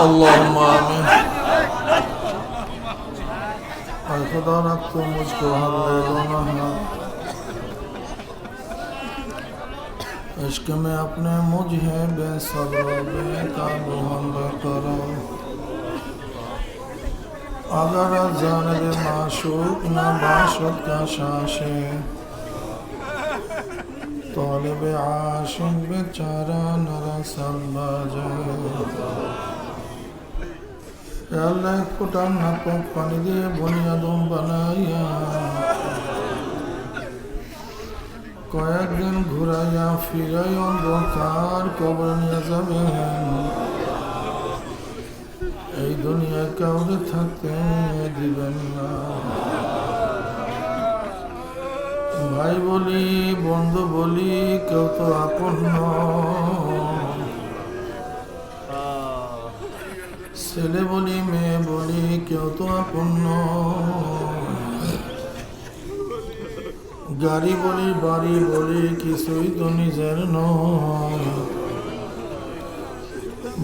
اللهم آمين اے خدا رب تو مجھ کو ہر لے لو عشق میں اپنے مجھے بے صبر و بے قابو ہم کرو اگر از جانب معشوق نہ باشد کا شاشے طالب عاشق بیچارہ نہ رسل باجے اے اللہ ایک پٹان نپک پانی دے بنیادوں بنایا কয়েক দিন ঘুরাইয়া ফিরাই অন্ধকার কবর নিয়ে যাবেন এই দুনিয়ায় কাউকে থাকতে দিবেন না ভাই বলি বন্ধু বলি কেউ তো আপন নয় ছেলে বলি মেয়ে বলি কেউ তো আপন নয় গাড়ি বলি বাড়ি বলি কিছুই তো নিজের নয়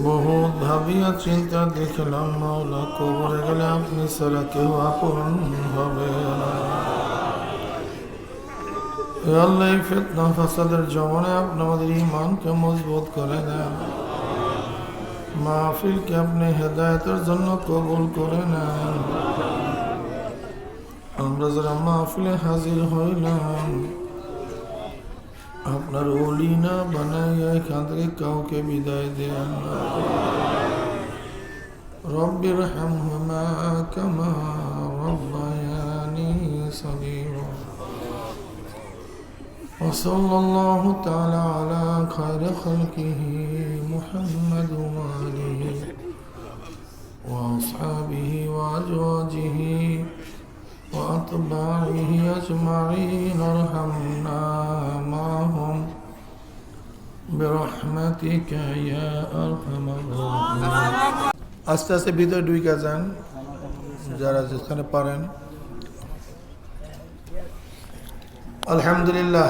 বহুত ভাবিয়া চিন্তা দেখলাম মাওলা কবরে গেলে আপনি ছাড়া কেউ আপন হবে না এ আল্লাহ এই ফিতনা ফাসাদের জমানায় আপনি আমাদের ঈমানকে মজবুত করে দেন মাহফিলকে আপনি হেদায়েতের জন্য কবুল করে নেন আমরা যারা মাহফিলে হাজির হইলাম আপনার ওলি না বানাইয়া এখান থেকে কাউকে বিদায় দেন না রব্বির হামহুমা কামা রব্বায়ানি সগীরা وصلى الله تعالى على خير خلقه محمد وآله وأصحابه وأزواجه وأتباعه أجمعين ارحمنا معهم برحمتك يا أرحم الراحمين আস্তে আস্তে ভিতরে ঢুকে যান যারা যেখানে পারেন আলহামদুলিল্লাহ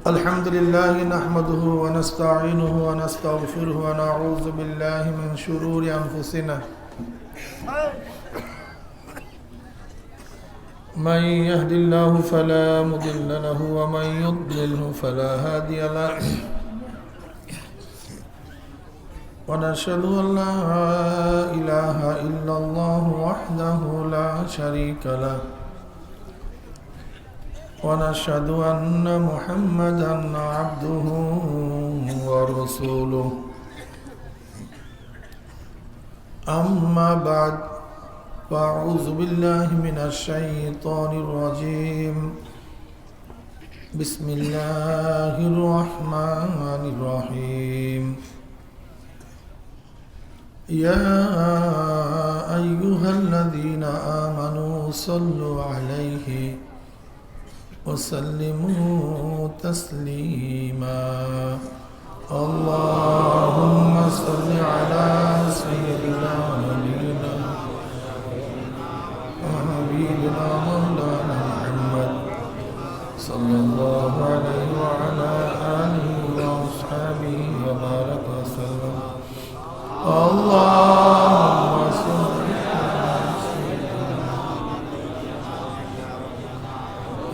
الحمد لله نحمده ونستعينه ونستغفره ونعوذ بالله من شرور أنفسنا من يهد الله فلا مضل له ومن يضلله فلا هادي له ونشهد أن لا إله إلا الله وحده لا شريك له ونشهد أن محمدا عبده ورسوله أما بعد فأعوذ بالله من الشيطان الرجيم بسم الله الرحمن الرحيم يا أيها الذين آمنوا صلوا عليه وسلموا تسليما اللهم صل على سيدنا نبينا وحبيبنا مولانا محمد صلى الله عليه وعلى آله وأصحابه وبارك وسلم اللهم صل على سيدنا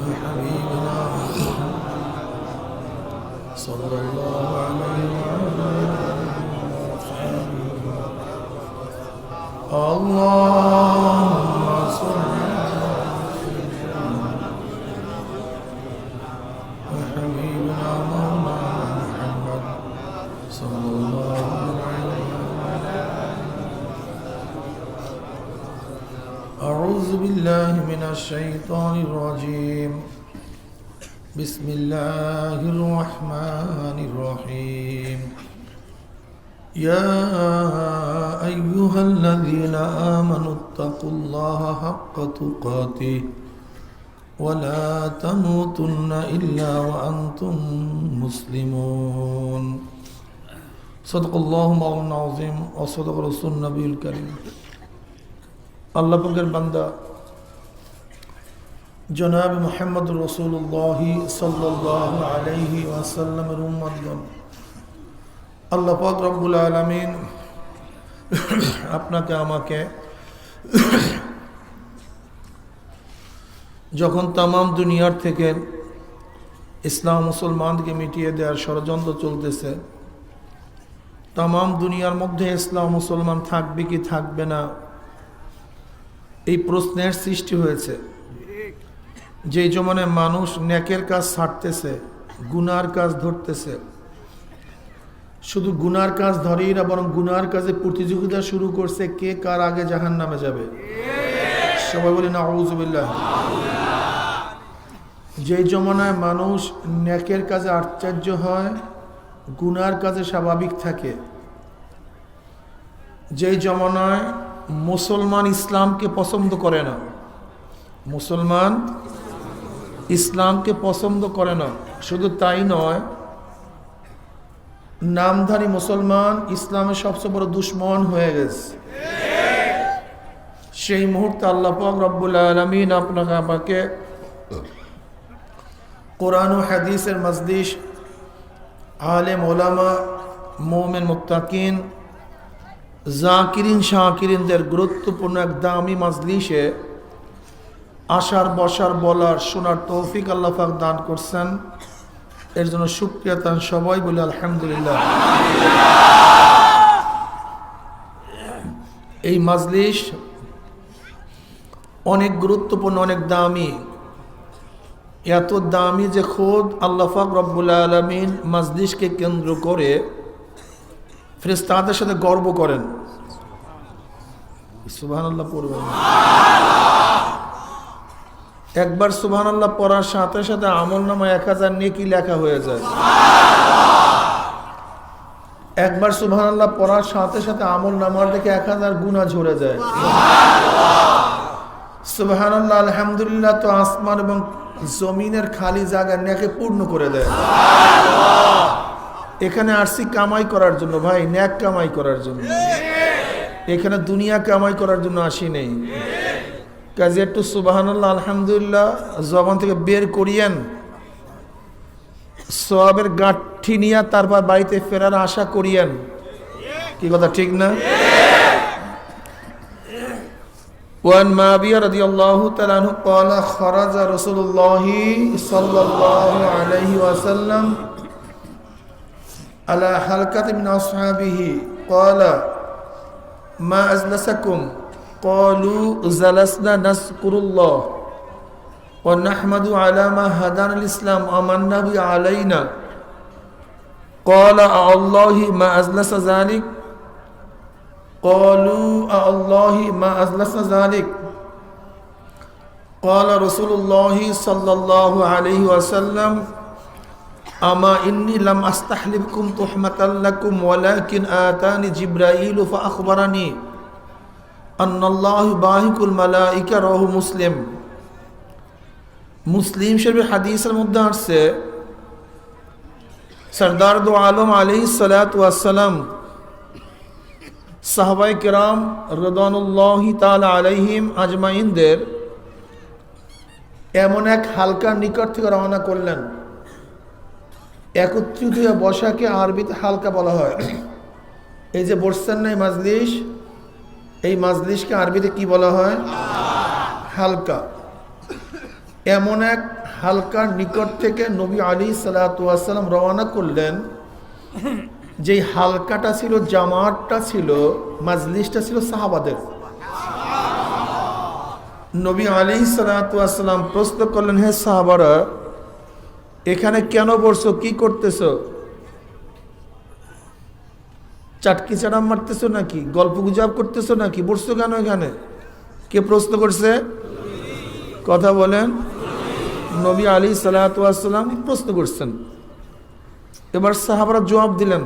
وحبيبنا صلى الله عليه وعلى آله وأصحابه اللهم صل على سيدنا وحبيبنا مولانا محمد صلى الله عليه وعلى أعوذ بالله من الشيطان الرجيم بسم الله الرحمن الرحيم يا أيها الذين آمنوا اتقوا الله حق تقاته ولا تموتن إلا وأنتم مسلمون صدق الله مولانا العظيم وصدق رسول النبي الكريم আল্লাহ পাকের বান্দা জনাব মুহাম্মদ রাসূলুল্লাহ সাল্লাল্লাহু আলাইহি ওয়াসাল্লামের উম্মতগণ আল্লাহ পাক রব্বুল আলামিন আপনাকে আমাকে যখন তামাম দুনিয়ার থেকে ইসলাম মুসলমানকে মিটিয়ে দেওয়ার ষড়যন্ত্র চলতেছে, তামাম দুনিয়ার মধ্যে ইসলাম মুসলমান থাকবে কি থাকবে না এই প্রশ্নের সৃষ্টি হয়েছে। যেই জমানে মানুষ নেকের কাজ ছাড়তেছে, গুনার কাজ ধরতেছে, শুধু গুনার কাজ ধরেই না বরং গুনার কাজে প্রতিযোগিতা শুরু করছে কে কার আগে জাহান্নামে যাবে। সবাই বলি নাউযুবিল্লাহ। যেই জমানায় মানুষ নেকের কাজে আশ্চর্য হয়, গুনার কাজে স্বাভাবিক থাকে, যেই জমানায় মুসলমান ইসলামকে পছন্দ করে না, মুসলমান ইসলামকে পছন্দ করে না, শুধু তাই নয়, নামধারী মুসলমান ইসলামের সবচেয়ে বড় দুশ্মন হয়ে গেছে। সেই মুহূর্তে আল্লাহ পাক রব্বুল আলামিন আপনাকে আমাকে কোরআন ও হাদিসের মজলিস, আলেম ওলামা, মুমিন মুত্তাকিন, জাকিরিন শাকিরিনদের গুরুত্বপূর্ণ এক দামি মজলিসে আসার, বসার, বলার, শোনার তৌফিক আল্লাহ পাক দান করছেন। এর জন্য শুকরিয়া তান সবাই বলে আলহামদুলিল্লাহ। এই মজলিস অনেক গুরুত্বপূর্ণ, অনেক দামি, এত দামি যে খোদ আল্লাহ পাক রব্বুল আলামিন মজলিসকে কেন্দ্র করে ফেরেশতাদের সাথে গর্ব করেন। সুবহানাল্লাহ পড়বেন। একবার সুবহানাল্লাহ পড়ার সাথে সাথে আমলনামায় 1000 নেকি লেখা হয়ে যায়। একবার সুবহানাল্লাহ পড়ার সাথে সাথে আমলনামার থেকে 1000 গুনাহ ঝরে যায়। সুবহানাল্লাহ আলহামদুলিল্লাহ তো আসমান এবং জমিনের খালি জায়গা নেকে পূর্ণ করে দেয়। এখানে আসছি কামাই করার জন্য ভাই, নেক কামাই করার জন্য। এখানে দুনিয়া কামাই করার জন্য আসি নেই। কাজে একটু সুবহানাল্লাহ আলহামদুলিল্লাহ জবান থেকে বের করিয়েন, সওয়াবের গাঁঠি নিয়ে তারপর বাড়িতে ফেরার আশা করিয়েন। কি কথা ঠিক না? وعن معاوية رضي الله تعالى عنه قال خرج رسول الله صلى الله عليه وسلم على حلقة من أصحابه قال ما أجلسكم قالوا جلسنا نذكر الله ونحمد على ما هدانا الإسلام ومن به علينا قال الله ما أجلس ذلك قالوا الله ما أجلس ذلك قال رسول الله صلى الله عليه وسلم أما إني لم أستحلفكم تحمة لكم ولكن آتاني جبرائيل فأخبرني أن الله باهك الملائكة رواه مسلم মুসলিম শরীফের হাদিসের মধ্যে আসছে সরদার দো আলম আলাইহিস সালাতু ওয়াস সালাম সাহাবায়ে কেরাম রাদিয়াল্লাহু তাআলা আলাইহিম আজমাইনদের এমন এক হালকার নিকট থেকে রওনা করলেন। একত্রিত হয়ে বসাকে আরবিতে হালকা বলা হয়। এই যে বসছেন না এই মাজলিস, এই মাজলিসকে আরবিতে কি বলা হয়? হালকা। এমন এক হালকার নিকট থেকে নবী আলাইহিস সালাতু ওয়াস সালাম রওনা করলেন, যেই হালকাটা ছিল, জামাতটা ছিল, মাজলিসটা ছিল সাহাবাদের। নবী আলাইহিস সালাতু ওয়াস সালাম প্রশ্ন করলেন, হে সাহাবারা, এখানে কেন বসছো, কি করতেছো? চাটকি চাড়াম মারতেছো নাকি, গল্প গুজব করতেছো নাকি, বসছো কেন এখানে? কে প্রশ্ন করছে? কথা বলেন। নবী আলাইহিস সালাতু ওয়াস সালাম প্রশ্ন করছেন। এবার সাহাবারা জবাব দিলেন,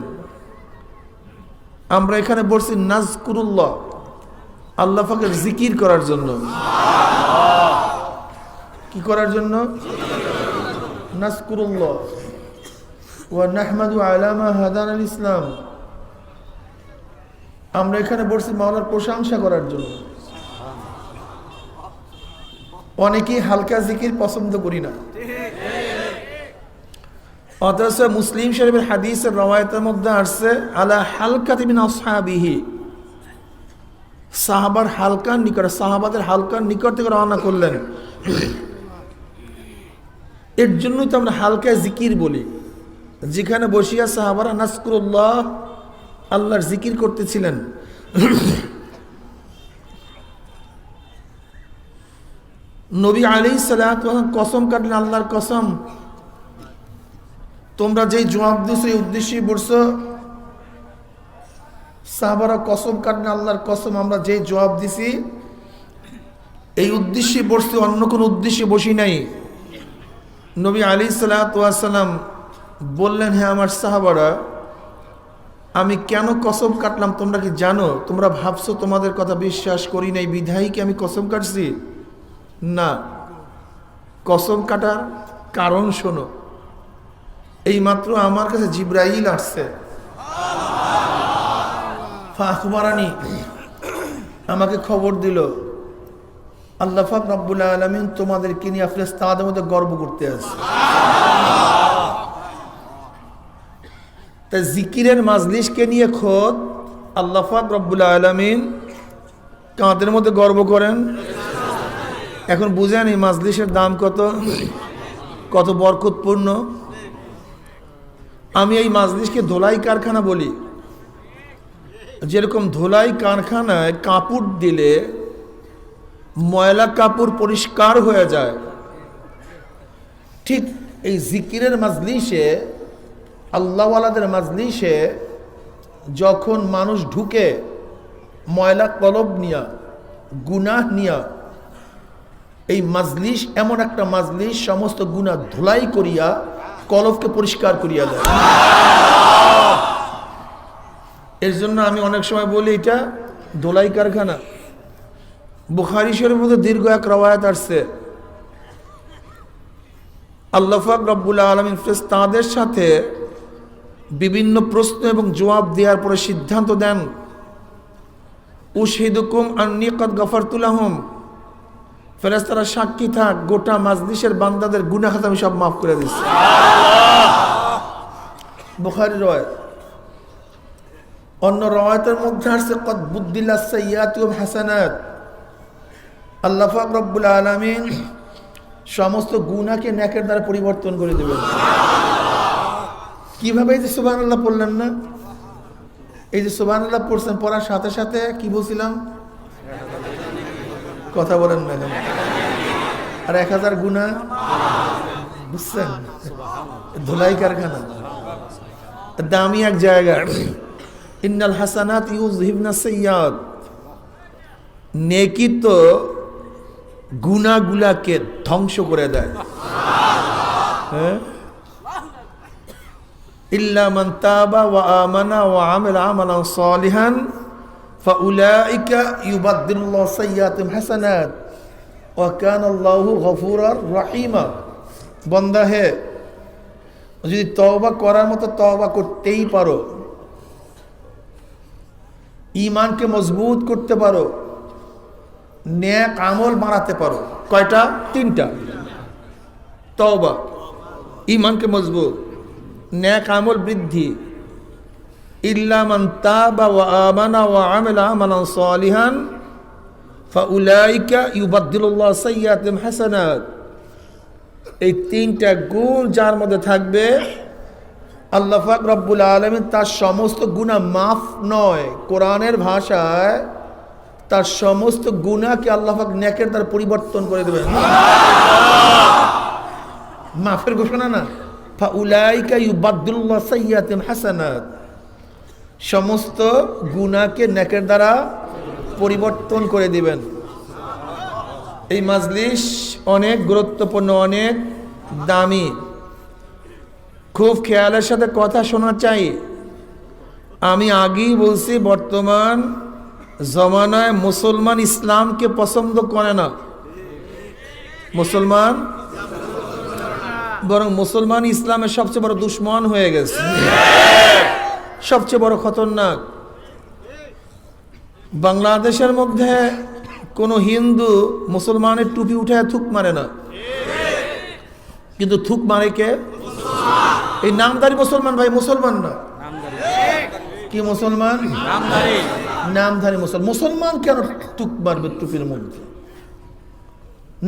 আমরা এখানে বসছি নাজকুরুল্লাহ, আল্লাহ পাকের জিকির করার জন্য। কি করার জন্য? নাজকুরুল্লাহ ওয়া নাহমাদু আলা মা হাদানাল ইসলাম। আমরা এখানে বসছি মাওলার প্রশংসা করার জন্য। অনেকেই হালকা জিকির পছন্দ করি না। অথচ মুসলিম শরীফের হাদিসের রওয়ায়াতের মধ্যে আসছে আলা হালকাতি মিন আসহাবিহি, সাহাবার হালকার নিকট, সাহাবাদের হালকার নিকট থেকে রওনা করলেন। এর জন্যই তো আমরা হালকা জিকির বলি, যেখানে বসিয়া সাহাবারা নাজকুরুল্লাহ, আল্লাহর জিকির করতেছিলেন। নবী আলাইহিস সালাতু ওয়াস সালাম কসম কাটলেন, আল্লাহর কসম, তোমরা যেই জবাব দিছো এই উদ্দেশ্যে বলছো। সাহাবারা কসম কাটলেন, আল্লাহর কসম, আমরা যেই জবাব দিছি এই উদ্দেশ্যে বসছি, অন্য কোনো উদ্দেশ্যে বসি নাই। নবী আলাইহিস সালাতু ওয়াস সালাম বললেন, হ্যাঁ আমার সাহাবারা, আমি কেন কসম কাটলাম তোমরা কি জানো? তোমরা ভাবছো তোমাদের কথা বিশ্বাস করি নাই বিধায়ী কি আমি কসম কাটছি? না, কসম কাটার কারণ শোনো। এইমাত্র আমার কাছে জিবরাইল আসছে, ফাখবারানি, আমাকে খবর দিল আল্লাহ পাক রব্বুল আলামিন তোমাদেরকে নিয়ে ফেরেশতাদের মধ্যে গর্ব করতে আছে। তাই জিকিরের মাজলিসকে নিয়ে খোদ আল্লাহ পাক রব্বুল আলামিন কাদের মধ্যে গর্ব করেন। এখন বুঝেন এই মাজলিসের দাম কত, কত বরকতপূর্ণ। আমি এই মাজলিসকে ধোলাই কারখানা বলি। যেরকম ধোলাই কারখানায় কাপড় দিলে ময়লা কাপড় পরিষ্কার হয়ে যায়, ঠিক এই জিকিরের মাজলিসে, আল্লাহওয়ালাদের মাজলিসে যখন মানুষ ঢুকে ময়লা কলব নিয়া, গুনাহ নিয়া, এই মাজলিস এমন একটা মাজলিস সমস্ত গুনাহ ধুলাই করিয়া কলবকে পরিষ্কার করিয়া দেয়। এর জন্য আমি অনেক সময় বলি এটা ধোলাই কারখানা। বুখারী শরীফের মধ্যে দীর্ঘ এক রওয়ায়াত আসছে, আল্লাহ পাক রব্বুল আলামিন ফেরেশতাদের সাথে বিভিন্ন প্রশ্ন এবং জবাব দেওয়ার পরে সিদ্ধান্ত দেন, উশহিদুকুম আন্নী ক্বাদ গাফারতু লাহুম, ফেরেশতারা সাক্ষী থাক, গোটা মাজলিসের বান্দাদের গুনাহ খাতা আমি সব মাফ করে দিচ্ছি। বুখারীর রওয়ায়াত। অন্য রওয়ায়াতের মধ্যে আসছে ক্বাদ বুদ্দিলাস সাইয়্যাতু ওয়া হাসানাত, আল্লাহ পাক রব্বুল আলামিন সমস্ত গুনাহকে নেকের দ্বারা পরিবর্তন করে দেবেন। কিভাবে? এই যে সুবহানাল্লাহ পড়লেন না, এই যে সুবহানাল্লাহ পড়ছেন, পড়ার সাথে সাথে কি বলছিলাম, কথা বলেন না কেন, আর 1000 গুনাহ, বুঝছেন? ধুলাই কারখানা, দামি এক জায়গা। ইন্নাল হাসানাত ইউযহিবনাস সাইয়্যাত, নেকি তো গুনাহগুলাকে ধ্বংস করে দেয়। হ্যাঁ, ইল্লা মান তাবা ওয়া আমানা ওয়া আমিলা আমালান সালিহান ফাউলাইকা ইউবাদদিলুল্লাহু সাইয়্যাতিহিম হাসানাত ওয়া কানাল্লাহু গফুরার রহিমা। বান্দা হে, যদি তওবা করার মতো তওবা করতেই পারো, ঈমানকে মজবুত করতে পারো, নেক আমল বাড়াতে পারো, কয়টা? 3টা। তওবা, ঈমানকে মজবুত, নেক আমল বৃদ্ধি, ইল্লা মান তাবা ওয়া আমানা ওয়া আমিলা আমালান সালিহান ফাউলাইকা ইউবাদদিলুল্লাহু সাইয়্যাতিহিম হাসানাত। এই 3টা গুণ যার মধ্যে থাকবে, আল্লাহ পাক রব্বুল আলামিন তার সমস্ত গুনাহ মাফ নয়, কোরআনের ভাষায় তার সমস্ত গুনাহকে আল্লাহ পাক নেকের দ্বারা পরিবর্তন করে দেবেন। মাফের ঘোষণা না, ফাউলাইকা ইউবাদদিলুল্লাহু সাইয়্যাতিহিম হাসানাত, সমস্ত গুনাহকে নেকের দ্বারা পরিবর্তন করে দিবেন। এই মাজলিস অনেক গুরুত্বপূর্ণ, অনেক দামি। খুব খেয়ালের সাথে কথা শোনা চাই। আমি আগেই বলছি, বর্তমান জমানায় মুসলমান ইসলামকে পছন্দ করে না। মুসলমান বরং মুসলমান ইসলামের সবচেয়ে বড় দুশ্মন হয়ে গেছে, সবচেয়ে বড় খতরনাক। বাংলাদেশের মধ্যে কোনো হিন্দু মুসলমানের টুপি উঠে থুক মারে না, কিন্তু থুক মারে কে? এই নামধারী মুসলমান ভাই, মুসলমান না। কি মুসলমান? নামধারী মুসলমান। মুসলমান কেন টুক মারবে টুপির মধ্যে?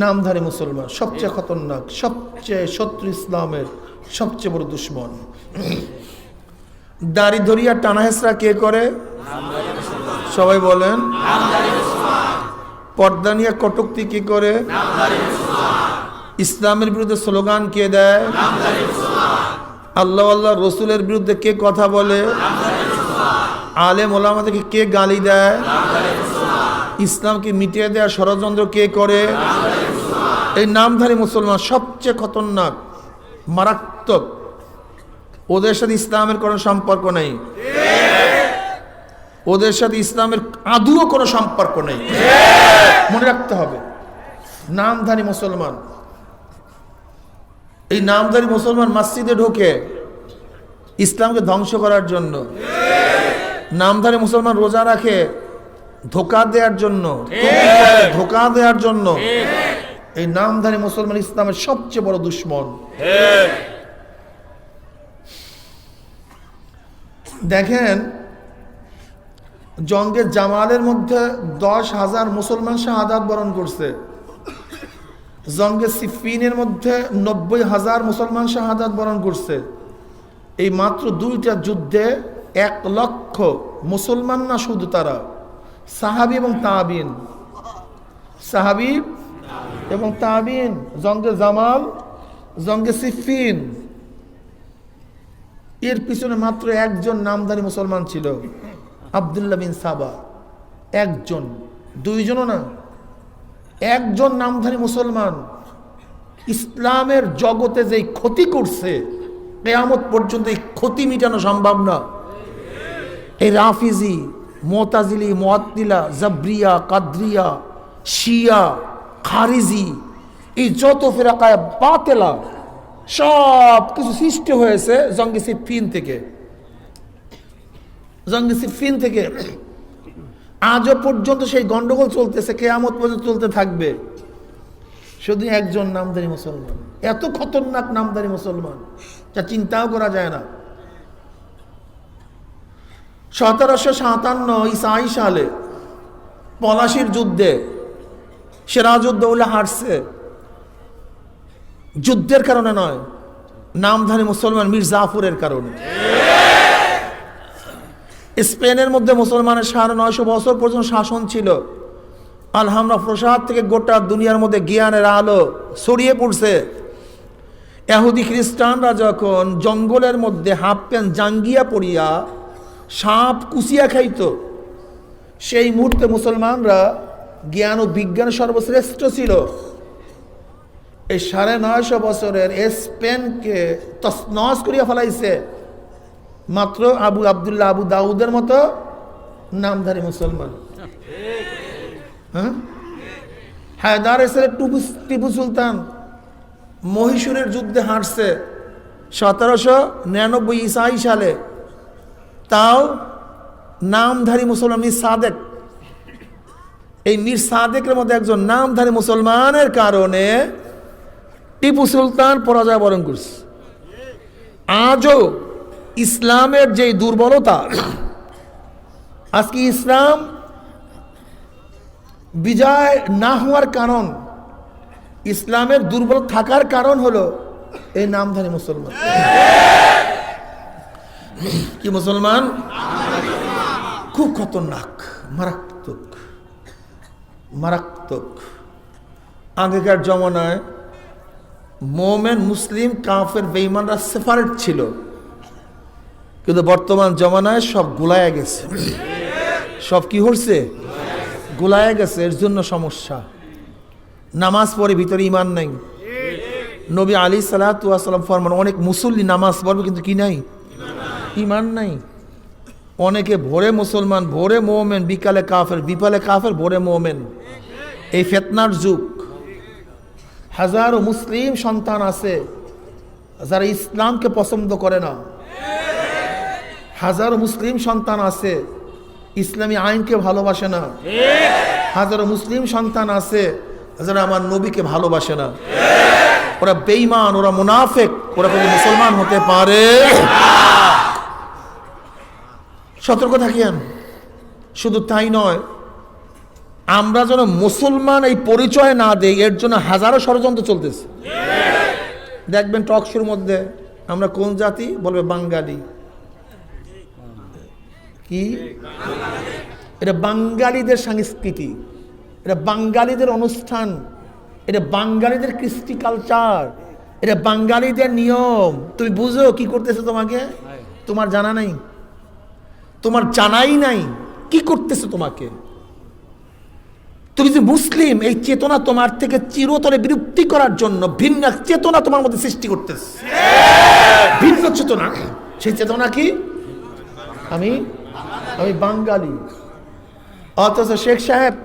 নামধারী মুসলমান সবচেয়ে খতরনাক, সবচেয়ে শত্রু, ইসলামের সবচেয়ে বড় দুশ্মন। দাড়ি ধরিয়া টানা হেসরা কে করে? সবাই বলেন। পর্দা নিয়ে কটুক্তি কে করে? ইসলামের বিরুদ্ধে স্লোগান কে দেয়? আল্লাহ আল্লাহ রসুলের বিরুদ্ধে কে কথা বলে? আলেম ওলামাদেরকে কে গালি দেয়? ইসলামকে মিটিয়ে দেওয়ার ষড়যন্ত্র কে করে? এই নামধারী মুসলমান সবচেয়ে খতরনাক, মারাত্মক। ওদের সাথে ইসলামের কোনো সম্পর্ক নেই, ওদের সাথে ইসলামের আদৌ কোনো সম্পর্ক নেই, মনে রাখতে হবে। নামধারী মুসলমান, এই নামধারী মুসলমান মসজিদে ঢোকে ইসলামকে ধ্বংস করার জন্য। নামধারী মুসলমান রোজা রাখে ধোঁকা দেওয়ার জন্য, ধোঁকা দেওয়ার জন্য। এই নামধারী মুসলমান ইসলামের সবচেয়ে বড় দুশ্মন। দেখেন, জঙ্গে জামালের মধ্যে 10,000 মুসলমান শাহাদাত বরণ করছে। জঙ্গে সিফিনের মধ্যে 90,000 মুসলমান শাহাদাত বরণ করছে। এই মাত্র 2টা যুদ্ধে 1 লক্ষ মুসলমান না শুধু তারা, সাহাবী এবং তাবিন, সাহাবী এবং তাবিন। জঙ্গে জামাল, জঙ্গে সিফিন, এর পিছনে মাত্র একজন নামধারী মুসলমান ছিল, আব্দুল্লাহ বিন সাবা। একজন, 2 জনও না, একজন নামধারী মুসলমান ইসলামের জগতে যে ক্ষতি করছে, কিয়ামত পর্যন্ত এই ক্ষতি মিটানো সম্ভব না। এই রাফিজি, মুতাজিলি, মুআত্তিলা, জাবরিয়া, কাদরিয়া, শিয়া, খারিজি, এই যত ফিরাকায়ে বাতিলা সব কিছু সৃষ্টি হয়েছে জঙ্গে সিফিন থেকে। জঙ্গে সিফিন থেকে আজও পর্যন্ত সেই গন্ডগোল চলতেছে, কিয়ামত পর্যন্ত চলতে থাকবে। শুধু একজন নামধারী মুসলমান, এত খতরনাক নামধারী মুসলমান যা চিন্তাও করা যায় না। 1757 ঈসাই সালে পলাশির যুদ্ধে সিরাজউদ্দৌলা হারছে। যুদ্ধের কারণে নয়, নামধারী মুসলমান মীর জাফরের কারণে। স্পেনের মধ্যে মুসলমানের 950 বছর পর্যন্ত শাসন ছিল। আলহামরা প্রসাদ থেকে গোটা দুনিয়ার মধ্যে জ্ঞানের আলো ছড়িয়ে পড়ছে। ইহুদি খ্রিস্টানরা যখন জঙ্গলের মধ্যে হাফ প্যান্ট জাঙ্গিয়া পরিয়া সাপ কুচিয়া খাইত, সেই মুহূর্তে মুসলমানরা জ্ঞান ও বিজ্ঞানের সর্বশ্রেষ্ঠ ছিল। এই 950 বছরের স্পেনকে তছনছ করিয়া ফেলাইছে মাত্র আবদুল্লাহ আবু দাউদের মতো নামধারী মুসলমান। হায়দার এসের টিপু সুলতান মহীশূরের যুদ্ধে হারছে 1799 ঈসাই সালে। তাও নামধারী মুসলমান মীর সাদেক, এই মীর সাদেকের মধ্যে একজন নামধারী মুসলমানের কারণে টিপু সুলতান পরাজয় বরণ করছে। আজও ইসলামের যে দুর্বলতা, আজকে ইসলাম বিজয় না হওয়ার কারণ, ইসলামের দুর্বল থাকার কারণ হলো এই নামধারী মুসলমান। কি মুসলমান? খুব খতরনাক, মারাত্মক, মারাত্মক। আগেকার জমানায় মোমেন, মুসলিম, কাফের, বেঈমানরা সেপারেট ছিল, কিন্তু বর্তমান জমানায় সব গুলায়া গেছে। সব কি হচ্ছে? গুলায়া গেছে। এর জন্য সমস্যা। নামাজ পড়ে ভিতরে ইমান নাই। নবী আলাইহিস সালাতু ওয়াস সালাম ফরমান, অনেক মুসল্লি নামাজ পড়বে কিন্তু কি নাই? ইমান নাই। অনেকে ভোরে মুসলমান, ভোরে মোমেন, বিকালে কাফের, বিকালে কাফের, ভোরে মোমেন। এই ফিতনার যুগ। হাজারো মুসলিম সন্তান আছে যারা ইসলামকে পছন্দ করে না। হাজারো মুসলিম সন্তান আছে ইসলামী আইনকে ভালোবাসে না। হাজারো মুসলিম সন্তান আছে যারা আমার নবীকে ভালোবাসে না। ওরা বেঈমান, ওরা মুনাফিক, ওরা কোনো মুসলমান হতে পারে। সতর্ক থাকিয়েন। শুধু তাই নয়, আমরা যেন মুসলমান এই পরিচয় না দেই, এর জন্য হাজারো ষড়যন্ত্র চলতেছে। দেখবেন টক শোর মধ্যে আমরা কোন জাতি বলবে বাঙালি। কি এটা? বাঙালিদের সংস্কৃতি, এটা বাঙালিদের অনুষ্ঠান, এটা বাঙালিদের কৃষ্টি কালচার, এটা বাঙালিদের নিয়ম। তুমি বুঝো কি করতেছে? তোমাকে তোমার জানা নাই, তোমার জানাই নাই কি করতেছে তোমাকে। তুমি যে মুসলিম, এই চেতনা তোমার থেকে চিরতরে বিলুপ্তি করার জন্য ভিন্ন চেতনা তোমার মধ্যে সৃষ্টি করতেছে, ভিন্ন চেতনা। সেই চেতনা কি? আমি বাঙালি। অথচ শেখ সাহেব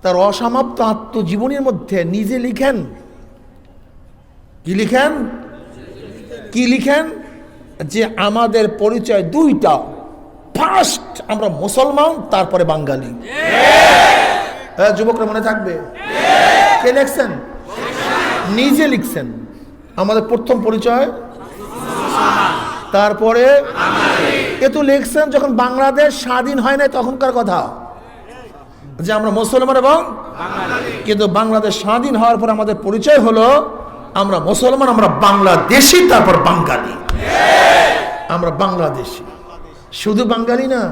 তার অসমাপ্ত আত্মজীবনীর মধ্যে নিজে লিখেন, কি লিখেন? যে আমাদের পরিচয় দুইটা, ফার্স্ট আমরা মুসলমান, তারপরে বাঙালি। যুবকরা মনে থাকবে, কে লিখছেন? নিজে লিখছেন। আমাদের প্রথম পরিচয়, তারপরে এ তো লিখছেন যখন বাংলাদেশ স্বাধীন হয় নাই তখনকার কথা, যে আমরা মুসলমান এবং কিন্তু বাংলাদেশ স্বাধীন হওয়ার পর আমাদের পরিচয় হলো আমরা মুসলমান, আমরা বাংলাদেশি, তারপর বাঙালি। আমরা বাংলাদেশি, শুধু বাঙালি না,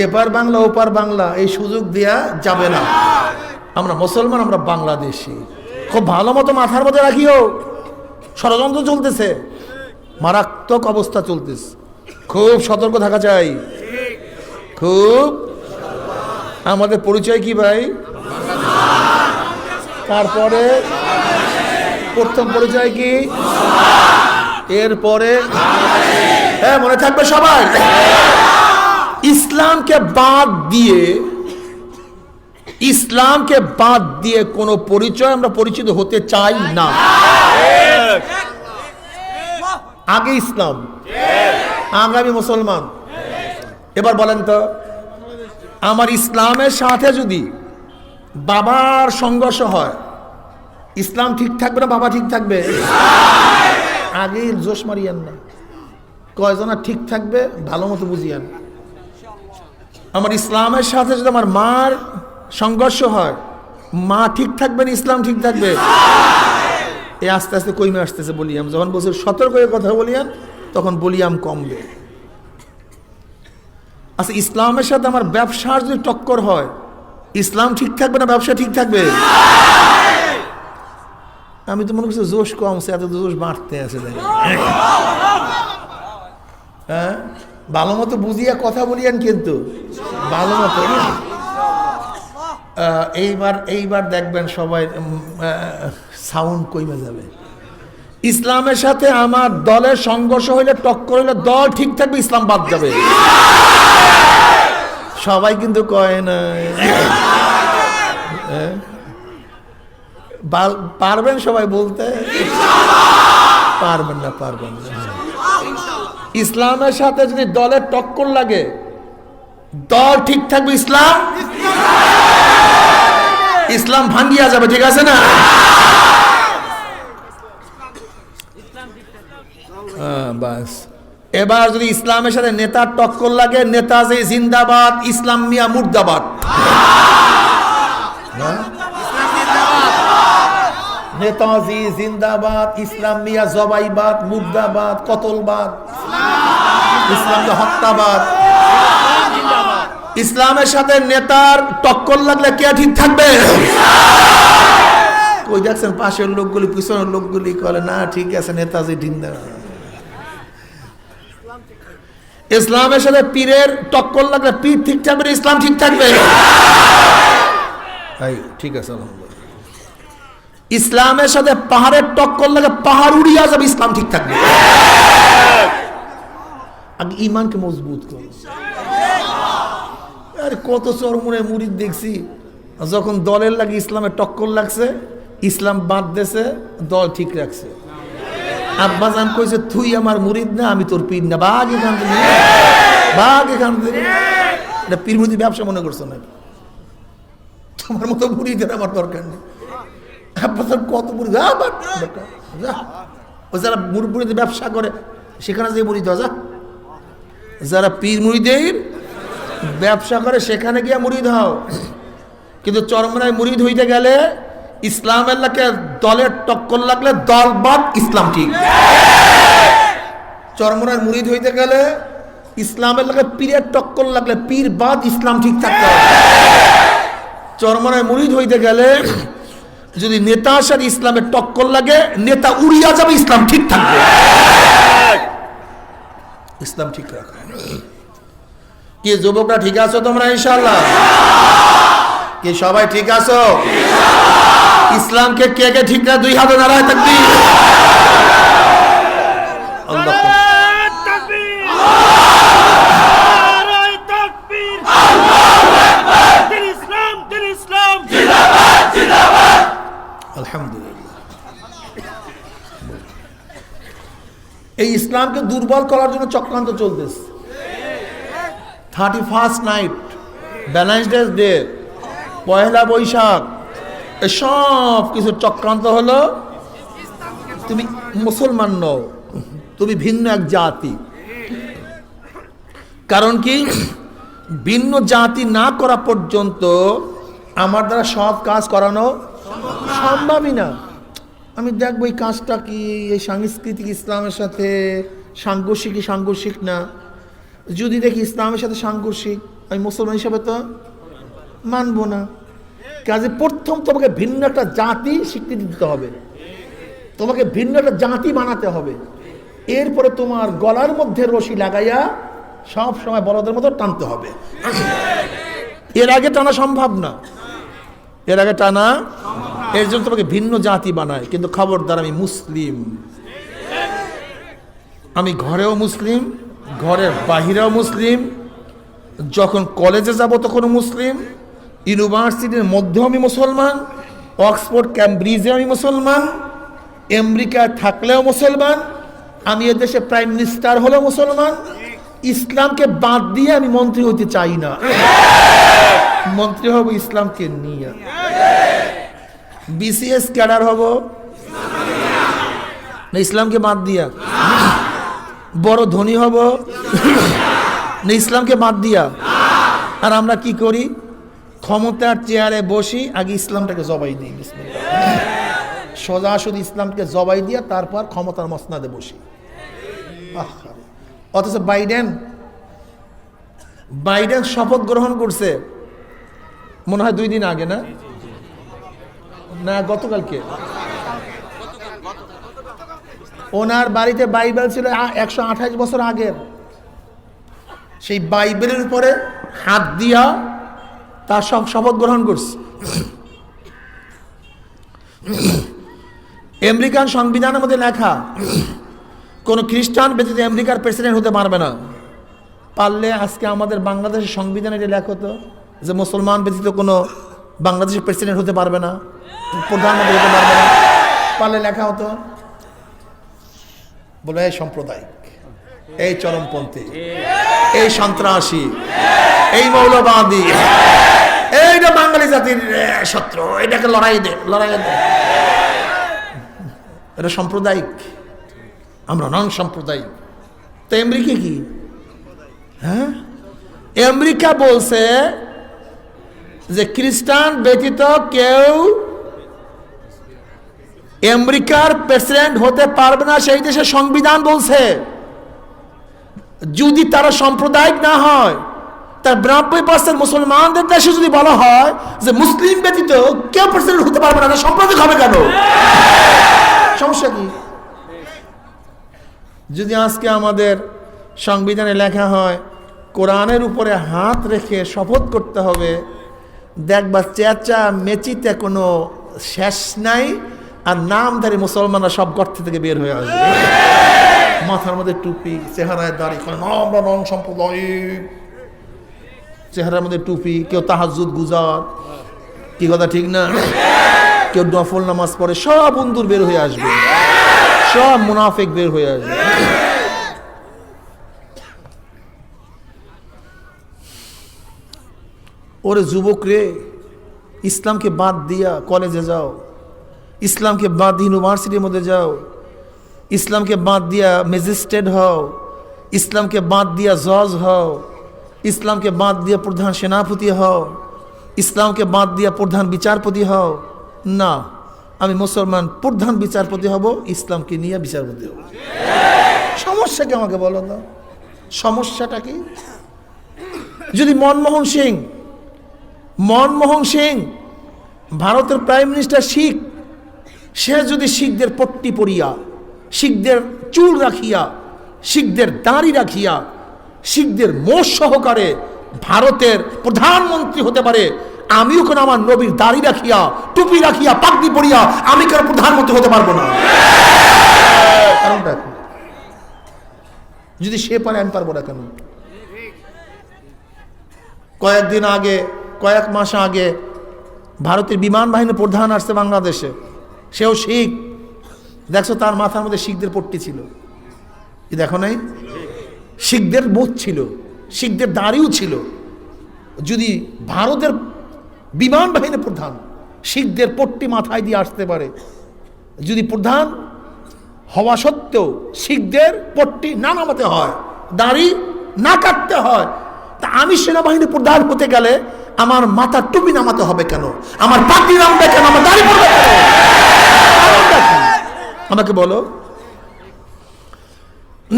এপার বাংলা ওপার বাংলা, এই সুযোগ দেয়া যাবে না। আমরা মুসলমান, আমরা বাংলাদেশি। খুব ভালো মতো মাথার মধ্যে রাখিও, ষড়যন্ত্র চলতেছে, মারাত্মক অবস্থা চলতেছে, খুব সতর্ক থাকা চাই। খুব। আমাদের পরিচয় কি ভাই? তারপরে প্রথম পরিচয় কি? এরপরে হ্যাঁ মনে থাকবে সবাই, ইসলামকে বাদ দিয়ে কোন পরিচয় আমরা পরিচিত হতে চাই না। আগে ইসলাম, আগামী মুসলমান। এবার বলেন তো, আমার ইসলামের সাথে যদি বাবার সংঘর্ষ হয়, ইসলাম ঠিক থাকবে না বাবা ঠিক থাকবে? আগে জোশ মারিয়েন না, কয়জনা ঠিক থাকবে ভালো মতো বুঝিয়েন। আমার ইসলামের সাথে যদি আমার মার সংঘর্ষ হয়, মা ঠিক থাকবে না ইসলাম ঠিক থাকবে? এই আস্তে আস্তে কইমে আসতেছে বলিয়াম। যখন বছর সতর্ক হয়ে কথা বলিয়ান তখন বলিয়াম কমবে। আচ্ছা, ইসলামের সাথে আমার ব্যবসার যদি টক্কর হয়, ইসলাম ঠিক থাকবে না ব্যবসা ঠিক থাকবে? আমি তো মনে করছি জোশ কমছে, এত জোশ বাড়তে আছে। হ্যাঁ, ভালো মতো বুঝিয়া কথা বলিয়েন, কিন্তু ভালো মতো। এইবার দেখবেন সবাই সাউন্ড কমে যাবে। ইসলামের সাথে আমার দলের সংঘর্ষ হইলে, টক্কর হইলে, দল ঠিক থাকবে, ইসলাম বাদ যাবে। সবাই কিন্তু কয় না। পারবেন সবাই বলতে? পারবেন না। ইসলামের সাথে যদি দলের টক্কর লাগে, দল ঠিক থাকবে, ইসলাম ভাঙ্গিয়া যাবে। ঠিক আছে না? বাস। এবার যদি ইসলামের সাথে নেতার টক্কর লাগে, নেতাজি জিন্দাবাদ, ইসলাম মিয়া মুর্দাবাদ। নেতাজি জিন্দাবাদ, ইসলাম মিয়া জবাইবাদ, মুর্দাবাদ, কতলবাদ, ইসলাম হত্যাবাদ। ইসলামের সাথে নেতার টক্কর লাগলে কে ঠিক থাকবে? ওই দেখছেন পাশের লোকগুলি, পিছনের লোকগুলি বলে না ঠিক আছে, নেতাজি জিন্দাবাদ। ইসলামের সাথে পীরের টক্কর লাগলে পীর ঠিক থাকবে, ইসলাম ঠিক থাকবে? ঠিক আছে। ইসলামের সাথে পাহাড়ের টক্কর লাগে, পাহাড় উড়িয়া যাবে, ইসলাম ঠিক থাকবে। আগে ইমানকে মজবুত করো। আরে কত চরমুনে মুরিদ দেখছি, যখন দলের লাগে ইসলামের টক্কর লাগছে, ইসলাম বাদ দিয়েছে, দল ঠিক রাখছে। আব্বাজান কইছে তুই আমার মুরিদ না, আমি তোর পীর না, বাঘ এখান থেকে, এটা পীরমুদি ব্যবসা মনে করছো নাকি? তোমার মতো মুরিদের আমার দরকার নেই। কত মুড়ি ও যারা মুড়িতে ব্যবসা করে সেখানে যে মুড়ি দেওয়া যা, যারা পীর মুড়িদের ব্যবসা করে সেখানে গিয়ে মুড়ি দাও। কিন্তু চরমনায় মুড়ি হইতে গেলে ইসলামের লাগে দলের টক্কর লাগলে দল বাদ ইসলাম ঠিক। চরমনায় মুড়ি হইতে গেলে ইসলামের লাগে পীরের টক্কর লাগলে পীর বাদ ইসলাম ঠিক থাকতে হবে। চরমনায় মুড়ি হইতে গেলে যদি নেতার সাথে ইসলামের টক্কর লাগে নেতা উড়িয়া যাবে, ইসলাম ঠিক থাকবে। ইসলাম ঠিক রাখা। কি যুবকরা ঠিক আছো তোমরা ইনশাআল্লাহ? কি সবাই ঠিক আছো? ইসলামকে কে কে ঠিক না দুই হাতে নাড়ায় তাকবীর। আল্লাহ আলহামদুলিল্লাহ। এই ইসলামকে দুর্বল করার জন্য চক্রান্ত চলতেছে। 31st নাইট, ভ্যালেন্টাইন্স ডে, পয়লা বৈশাখ, এসব কিছু চক্রান্ত হলো তুমি মুসলমান নও, তুমি ভিন্ন এক জাতি। কারণ কি, ভিন্ন জাতি না করা পর্যন্ত আমার দ্বারা সব কাজ করানো সম্ভবই না। আমি দেখবো এই কাজটা কি এই সাংস্কৃতিক ইসলামের সাথে সাংঘর্ষিক না। যদি দেখি ইসলামের সাথে সাংঘর্ষিক, আমি মুসলমান হিসাবে তো মানবো না। কাজে প্রথম তোমাকে ভিন্ন একটা জাতি স্বীকৃতি দিতে হবে, তোমাকে ভিন্ন একটা জাতি বানাতে হবে। এরপরে তোমার গলার মধ্যে রশি লাগাইয়া সব সময় বড়দের মতো টানতে হবে। এর আগে টানা সম্ভব না, এর আগে টানা। এর জন্য তোমাকে ভিন্ন জাতি বানায়। কিন্তু খবরদার, আমি মুসলিম, আমি ঘরেও মুসলিম, ঘরের বাহিরেও মুসলিম, যখন কলেজে যাব তখন মুসলিম, ইউনিভার্সিটির মধ্যেও আমি মুসলমান, অক্সফোর্ড ক্যামব্রিজে আমি মুসলমান, আমেরিকায় থাকলেও মুসলমান, আমি এদেশে প্রাইম মিনিস্টার হলেও মুসলমান। ইসলামকে বাদ দিয়ে আমি মন্ত্রী হইতে চাই না, মন্ত্রী হব ইসলামকে নিয়ে। বিসিএস ক্যাডার হব না ইসলামকে বাদ দিয়া, বড় ধনী হব না ইসলামকে বাদ দিয়া। আর আমরা কি করি, ক্ষমতার চেয়ারে বসি, আগে ইসলামটাকে জবাই দিই, সোজাসুজি ইসলামকে জবাই দিয়া তারপর ক্ষমতার মসনাদে বসি। অথচ বাইডেন শপথ গ্রহণ করছে মনে হয় 2 দিন আগে, না গতকালকে। ওনার বাড়িতে বাইবেল ছিল 128 বছর আগের। সেই বাইবেলের উপরে হাত দিয়া তার সব শপথ গ্রহণ করছে। আমেরিকান সংবিধানের মধ্যে লেখা, কোন খ্রিস্টান ব্যতীত আমেরিকার প্রেসিডেন্ট হতে পারবে না। পারলে আজকে আমাদের বাংলাদেশের সংবিধানে এটা লেখা হতো যে মুসলমান ব্যতীত কোনো বাংলাদেশের প্রেসিডেন্ট হতে পারবে না, প্রধানমন্ত্রী হতে পারবে না। পারলে লেখা হতো। বলে এই সাম্প্রদায়িক, এই চরমপন্থী, এই সন্ত্রাসী, এই মৌলবাদী, এইটা বাঙালি জাতির শত্রু, এটাকে লড়াই দে। এটা সাম্প্রদায়িক, আমরা নন সাম্প্রদায়িক। তো আমেরিকা কি? হ্যাঁ, আমেরিকা বলছে যে খ্রিস্টান ব্যতীত কেউ আমেরিকার প্রেসিডেন্ট হতে পারবে না। সেই দেশের সংবিধান বলছে যদি তারা সাম্প্রদায়িক না হয়, তার 92% মুসলমানদের দেশে যদি বলা হয় যে মুসলিম ব্যতীত কেউ প্রেসিডেন্ট হতে পারবে না, সাম্প্রদায়িক হবে কেন? সমস্যা কি? যদি আজকে আমাদের সংবিধানে লেখা হয় কোরআনের উপরে হাত রেখে শপথ করতে হবে, দেখবা চেঁচা মেচিতে কোনো শেষ নাই, আর নামধারী মুসলমানরা সব গর্ত থেকে বের হয়ে আসবে, মাথার মধ্যে টুপি, চেহারায় দাড়ি, আমরা নন সাম্প্রদায়িক, চেহারার মধ্যে টুপি, কেউ তাহাজ্জুদ গুজার, কি কথা ঠিক না? কেউ নফল নামাজ পড়ে, সব বন্ধুর বের হয়ে আসবে, সব মুনাফিক বের হয়ে আসবে। ওরে যুবক রে, ইসলামকে বাদ দিয়া কলেজে যাও, ইসলামকে বাদ দিয়ে ইউনিভার্সিটির মধ্যে যাও, ইসলামকে বাদ দিয়া ম্যাজিস্ট্রেট হও, ইসলামকে বাদ দিয়া জজ হও, ইসলামকে বাদ দিয়া প্রধান সেনাপতি হও, ইসলামকে বাদ দিয়া প্রধান বিচারপতি হও। না, আমি মুসলমান, প্রধান বিচারপতি হব, ইসলামকে নিয়ে বিচারপতি হব। সমস্যা কি আমাকে বলো না, সমস্যাটা কি? যদি মনমোহন সিং ভারতের প্রাইম মিনিস্টার শিখ, সে যদি শিখদের পট্টি পরিয়া, শিখদের চুল রাখিয়া, শিখদের দাড়ি রাখিয়া, শিখদের মোষ সহকারে ভারতের প্রধানমন্ত্রী হতে পারে, আমিও কেন আমার নবীর দাড়ি রাখিয়া, টুপি রাখিয়া, পাগড়ি পরিয়া আমি কেন প্রধানমন্ত্রী হতে পারবো না? কারণটা কি? যদি সে পারে আমি পারবো না কেন? কয়েকদিন আগে, কয়েক মাস আগে ভারতের বিমান বাহিনীর প্রধান আসছে বাংলাদেশে, সেও শিখ। দেখছো তার মাথার মধ্যে শিখদের পট্টি ছিল, কি দেখো নাই? শিখদের মুখ ছিল, শিখদের দাড়িও ছিল। যদি ভারতের বিমান বাহিনীর প্রধান শিখদের পট্টি মাথায় দিয়ে আসতে পারে, যদি প্রধান হওয়া সত্ত্বেও শিখদের পট্টি না নামাতে হয়, দাড়ি না কাটতে হয়, তা আমি সেনাবাহিনী প্রধান হতে গেলে আমার মাথার টুপি নামাতে হবে কেন? আমার পাগড়ি নামবে কেন? আমার দাড়ি পড়বে কেন? আমাকে বলো।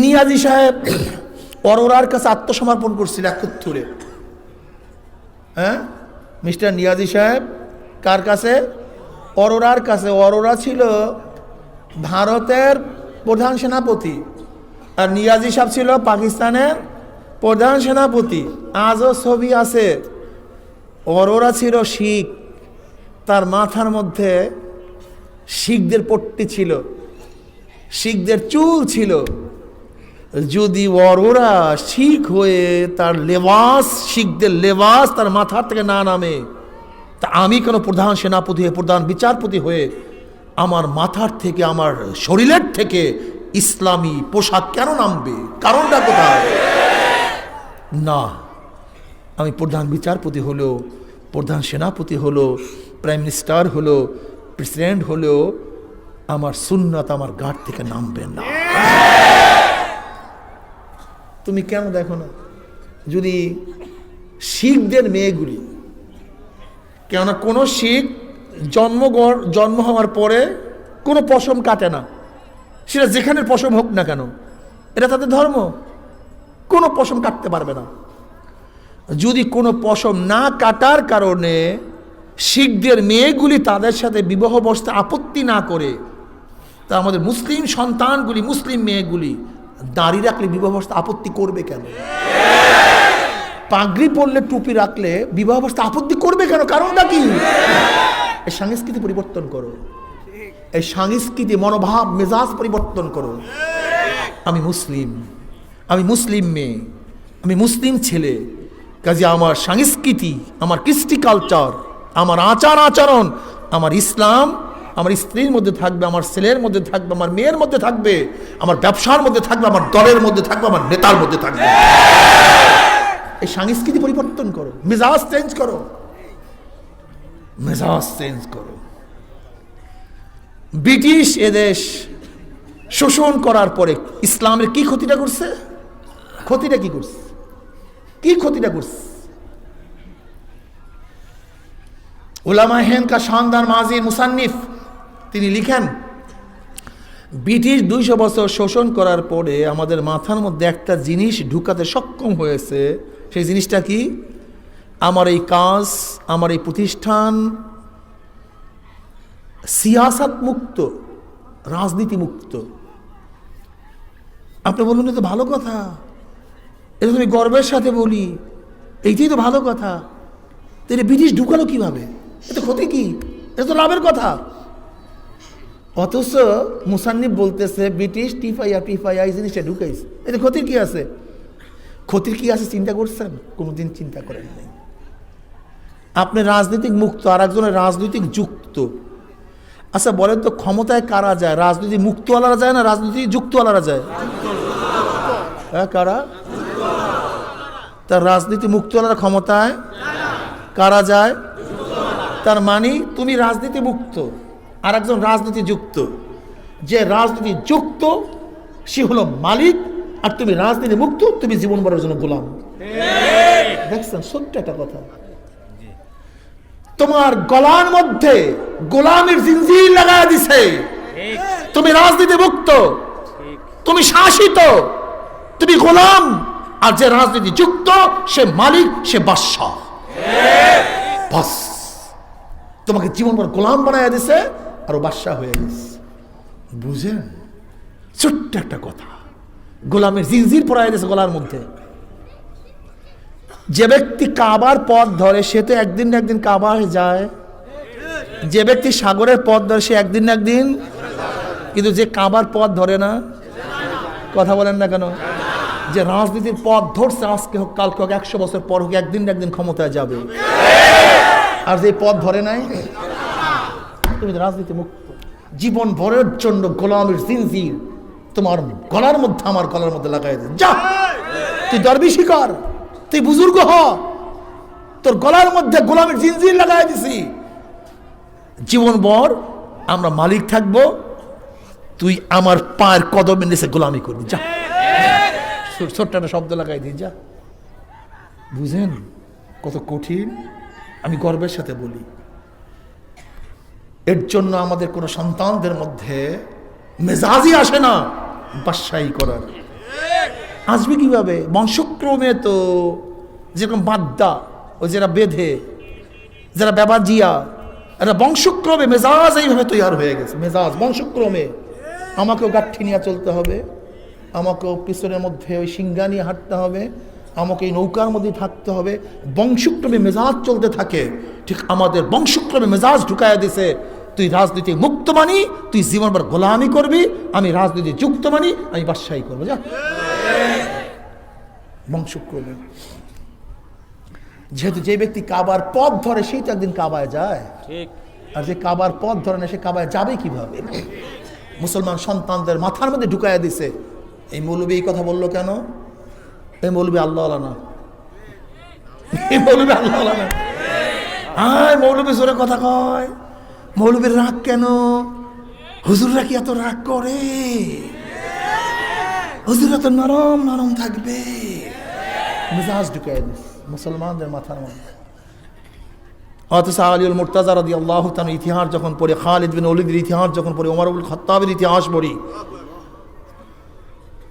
নিয়াজি সাহেব অরোরার কাছে আত্মসমর্পণ করছিল 71-এ। হ্যাঁ, মিস্টার নিয়াজি সাহেব কার কাছে? অরোরার কাছে। অরোরা ছিল ভারতের প্রধান সেনাপতি, আর নিয়াজি সাহেব ছিল পাকিস্তানের প্রধান সেনাপতি। আজও ছবি আছে। অরোরা ছিল শিখ, তার মাথার মধ্যে শিখদের পট্টি ছিল, শিখদের চুল ছিল। যদি অরোরা শিখ হয়ে তার লেবাস, শিখদের লেবাস তার মাথার থেকে না নামে, তা আমি কেন প্রধান সেনাপতি হয়ে, প্রধান বিচারপতি হয়ে আমার মাথার থেকে, আমার শরীরের থেকে ইসলামী পোশাক কেন নামবে? কারণটা কোথায়? না, আমি প্রধান বিচারপতি হলো, প্রধান সেনাপতি হলো, প্রাইম মিনিস্টার হলো, প্রেসিডেন্ট হলো, আমার সুন্নাত আমার গাড় থেকে নামবে না। তুমি কেন দেখো না? যদি শিখদের মেয়েগুলি, কেননা কোনো শিখ জন্ম হওয়ার পরে কোনো পশম কাটে না, সেটা যেখানে পশম হোক না কেন, এটা তাদের ধর্ম, কোনো পশম কাটতে পারবে না। যদি কোনো পশম না কাটার কারণে শিখদের মেয়েগুলি তাদের সাথে বিবাহ বসতে আপত্তি না করে, তা আমাদের মুসলিম সন্তানগুলি, মুসলিম মেয়েগুলি দাড়ি রাখলে বিবাহ বসতে আপত্তি করবে কেন? পাগড়ি পরলে, টুপি রাখলে বিবাহ বসতে আপত্তি করবে কেন? কারণটা কি? এই সংস্কৃতি পরিবর্তন করো, এই সংস্কৃতি, মনোভাব, মেজাজ পরিবর্তন করো। আমি মুসলিম, আমি মুসলিম মেয়ে, আমি মুসলিম ছেলে, কাজে আমার সংস্কৃতি, আমার কৃষ্টি কালচার, আমার আচার আচরণ, আমার ইসলাম আমার স্ত্রীর মধ্যে থাকবে, আমার ছেলের মধ্যে থাকবে, আমার মেয়ের মধ্যে থাকবে, আমার ব্যবসার মধ্যে থাকবে, আমার দলের মধ্যে থাকবে, আমার নেতার মধ্যে থাকবে। এই সংস্কৃতি পরিবর্তন করো, মেজাজ চেঞ্জ করো, মেজাজ চেঞ্জ করো। ব্রিটিশ এদেশ শোষণ করার পরে ইসলামের কি ক্ষতিটা করছে? ক্ষতিটা কি করছে? কি ক্ষতিটা করছে? উলামা হিন্দ কা শানদার মাজি মুসান্নিফ তিনি লিখেন, ব্রিটিশ 200 বছর শোষণ করার পরে আমাদের মাথার মধ্যে একটা জিনিস ঢুকাতে সক্ষম হয়েছে। সেই জিনিসটা কি? আমার এই কাজ, আমার এই প্রতিষ্ঠান সিয়াসাত মুক্ত, রাজনীতি মুক্ত। আপনি বলুন, এটা তো ভালো কথা, এটা তুমি গর্বের সাথে বলি, এইটাই তো ভালো কথা। তাহলে ব্রিটিশ ঢুকালো কিভাবে? এটা ক্ষতি কি? এটা তো লাভের কথা। অথচ মুসান্নিফ বলতেছে ব্রিটিশ টিফাইয়া এই জিনিসটা ঢুকাইছে, এতে ক্ষতির কি আছে? ক্ষতির কি আছে চিন্তা করছেন? কোনোদিন চিন্তা করেন নাই। আপনি রাজনৈতিক মুক্ত, আর একজনের রাজনৈতিক যুক্ত। আচ্ছা বলেন তো, ক্ষমতায় কারা যায়? রাজনীতি মুক্তওয়ালারা যায় না রাজনীতি যুক্তওয়ালারা যায়? হ্যাঁ, কারা? তার রাজনীতি মুক্তওয়ালারা ক্ষমতায়, কারা যায়? তার মানে তুমি রাজনীতি মুক্ত, আর একজন রাজনীতি যুক্ত। যে রাজনীতি যুক্ত সে হলো মালিক, আর তুমি রাজনীতি মুক্ত, তুমি জীবন ভরের জন্য গোলাম। দেখছেন সত্য একটা কথা। তোমার গলার মধ্যে গোলামের জিনজির লাগায় দিছে। তুমি রাজনীতি মুক্ত, তুমি শাসিত, তুমি গোলাম। আর যে রাজনীতি যুক্ত সে মালিক, সে বাদশা। বাস তোমাকে জীবনভর গোলাম বানায় দিছে আর ও বাদশা হয়ে গেছে। বুঝেন ছোট্ট একটা কথা, গোলামের জিনজির পরায় দিছে গলার মধ্যে। যে ব্যক্তি কাবার পথ ধরে সে তো একদিন না একদিন কাবা হয়ে যায়। যে ব্যক্তি সাগরের পথ ধরে সে একদিন না একদিন, কিন্তু যে কাবার পথ ধরে না, কথা বলেন না কেন? যে রাজনীতির পথ ধরছে আজকে হোক কালকে হোক 100 বছর পর হোক একদিন না একদিন ক্ষমতায় যাবে। আর যে পথ ধরে নাই, তুমি রাজনীতি মুক্ত। জীবন ভরের জন্য গোলামের জিনজির তোমার গলার মধ্যে আমার গলার মধ্যে লাগাই দে। যা তুই দরবেশি কর, তুই বুজুর্গ হ, তোর গলার মধ্যে গোলামের জিনজির লাগাই দিছি। জীবন ভর আমরা মালিক থাকবো, তুই আমার পায়ের কদমের নিচে গোলামি করবি। যা ছোট্ট একটা শব্দ লাগাই দিই, যা। বুঝেন কত কঠিন? আমি গর্বের সাথে বলি। এর জন্য আমাদের কোনো সন্তানদের মধ্যে মেজাজই আসে না বাদশাহী করার। আসবে কিভাবে? বংশক্রমে তো যেরকম বাদ্দা, ওই যারা বেঁধে, যারা ব্যাবাজিয়া, এরা বংশক্রমে মেজাজ এইভাবে তৈরি হয়ে গেছে। মেজাজ বংশক্রমে। আমাকেও গাঠি নিয়ে চলতে হবে, আমাকেও পিছনের মধ্যে ওই সিংহা নিয়ে হাঁটতে হবে, আমাকে এই নৌকার মধ্যে থাকতে হবে। বংশক্রমে মেজাজ চলতে থাকে। ঠিক আমাদের বংশক্রমে মেজাজ ঢুকাইয়া দিছে, তুই রাজনীতি মুক্ত মানি, তুই জীবনভর গোলামি করবি, আমি রাজনীতি যুক্ত মানি, আমি বাদশাহী করবো। যা বংশক্রমে। যেহেতু যে ব্যক্তি কাবার পথ ধরে সেই তো একদিন কাবায় যায়, আর যে কাবার পথ ধরে না সে কাবায় যাবে কিভাবে? মুসলমান সন্তানদের মাথার মধ্যে ঢুকাইয়া দিছে। এই মৌলবী এই কথা বললো কেন? এই মৌলবী আল্লাহ না, এই মৌলবী আল্লাহ না। হ্যাঁ মৌলবী জোরে কথা কয়। মৌলবীর রাগ কেন? হুজুররা কি এত রাগ করে? হুজুররা তো নরম নরম থাকবে। মেজাজ ঢুকাইয়া দিছে মুসলমানদের মাথার মধ্যে। অথচ আলিউল মুর্তাজা রাদিয়াল্লাহু তাআলা ইতিহাস যখন পড়ি, খালিদ বিন ওলীদের ইতিহাস যখন পড়ি, ওমর ইবনে খাত্তাবের ইতিহাস পড়ি,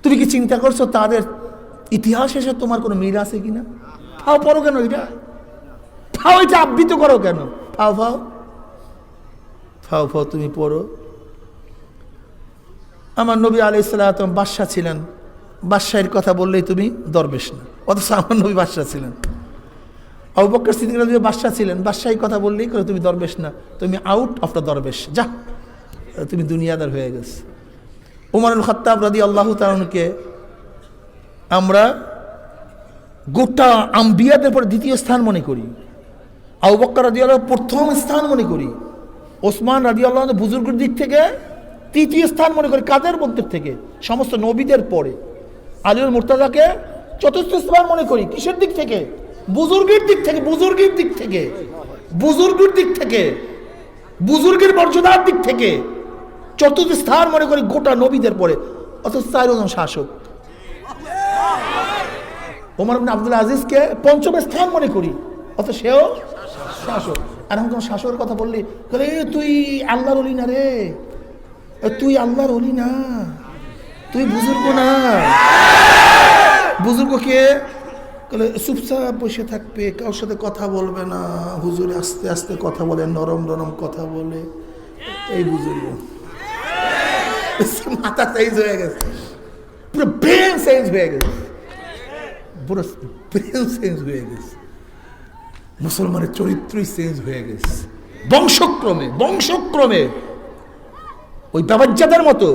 তুমি কি চিন্তা করছো তাদের ইতিহাস এসে তোমার কোনো মিল আছে কিনা? ফাও পড়ো কেন? এটা ফাও, এটা আবৃত করো কেন? ফাও ফাও ফাও ফাও তুমি পড়ো। আমার নবী আলাইহিস সালাম বাদশা ছিলেন, বাদশাহের কথা বললেই তুমি দরবেশ না। অথচ আমার নবী বাদশা ছিলেন। আবু বকর সিদ্দিক রাদিয়াল্লাহু আনহু বাদশা ছিলেন, বাদশাহী কথা বললেই করে তুমি দরবেশ না, তুমি আউট অফ দ্য দরবেশ। যা তুমি দুনিয়াদার হয়ে গেছে। ওমর ইবনে খাত্তাব রাদিয়াল্লাহু তাআলা আনহুকে আমরা গোটা আম্বিয়াদের পরে দ্বিতীয় স্থান মনে করি, আবু বকর রাদিয়াল্লাহু প্রথম স্থান মনে করি, ওসমান রাদিয়াল্লাহু আনহু বুজুর্গের দিক থেকে তৃতীয় স্থান মনে করি। কাদের মধ্যে থেকে? সমস্ত নবীদের পরে। আলিউল মুর্তাজাকে চতুর্থ স্থান মনে করি। কিসের দিক থেকে? বুজুর্গের দিক থেকে। বুজুর্গের দিক থেকে, বুজুর্গের দিক থেকে, বুজুর্গের মর্যাদার দিক থেকে চতুর্থ স্থান মনে করি গোটা নবীদের পরে। অথচ চারজন শাসক। ওমর ইবনে আব্দুল আজিজকে পঞ্চম স্থান মনে করি, অথচ সেও শাসক। আর এখন তোমার শাসকের কথা বললি, তুই আল্লাহর ওলি না রে, তুই আল্লাহর ওলি না, তুই বুজুর্গ না। বুজুর্গ কে? চুপচাপ বসে থাকবে, কারোর সাথে কথা বলবে না, হুজুর আস্তে আস্তে কথা বলে, নরম নরম কথা বলে, এই বুজুর্গ। মাথা চেঞ্জ হয়ে গেছে, পুরো ব্রেন চেঞ্জ হয়ে গেছে, পুরো ব্রেন চেঞ্জ হয়ে গেছে। মুসলমানের চরিত্রই চেঞ্জ হয়ে গেছে বংশক্রমে। বংশক্রমে ওই বাবাজ্জাদের মতো,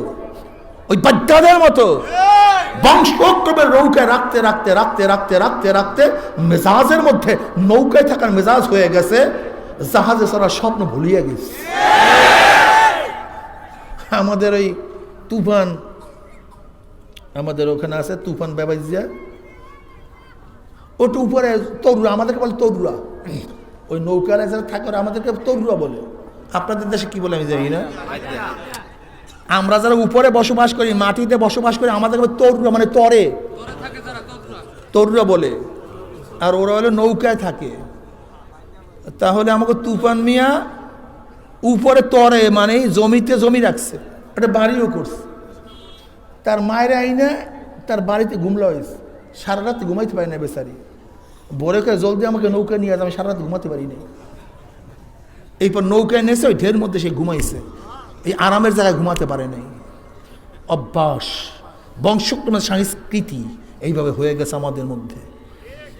ওই বাদ্দাদের মতো বংশক্রমের নৌকায় রাখতে রাখতে রাখতে রাখতে রাখতে রাখতে মেজাজের মধ্যে নৌকায় থাকার মেজাজ হয়ে গেছে, জাহাজে সারা স্বপ্ন ভুলিয়ে গেছে। আমাদের ওই তুফান, আমাদের ওখানে আছে তুফান বাবাজিয়া, ওটা উপরে তরুয়া, আমাদেরকে বলে তরুয়া। ওই নৌকায় যারা থাকে আমাদেরকে তরুয়া বলে। আপনাদের দেশে কি বলে আমি জানি না। আমরা যারা উপরে বসবাস করি, মাটিতে বসবাস করি, আমাদের তরুরা মানে তরুরা বলে, আর ওরা হলো নৌকায় থাকে। তাহলে আমাকে তুফান মিয়া উপরে তরে মানে জমিতে জমি রাখছে, একটা বাড়িও করছে। তার মায়ের আইনে তার বাড়িতে ঘুমলা হয়েছে, সারা রাত ঘুমাইতে পারি না বেচারি। ভোরে করে জলদি আমাকে নৌকায় নিয়ে আসে, আমি সারা রাত ঘুমাতে পারি না। এইপর নৌকায় নিয়েছে, ওই ঢের মধ্যে সে ঘুমাইছে, এই আরামের জায়গায় ঘুমাতে পারে নাই। অভ্যাস, বংশক্রমের সংস্কৃতি এইভাবে হয়ে গেছে আমাদের মধ্যে।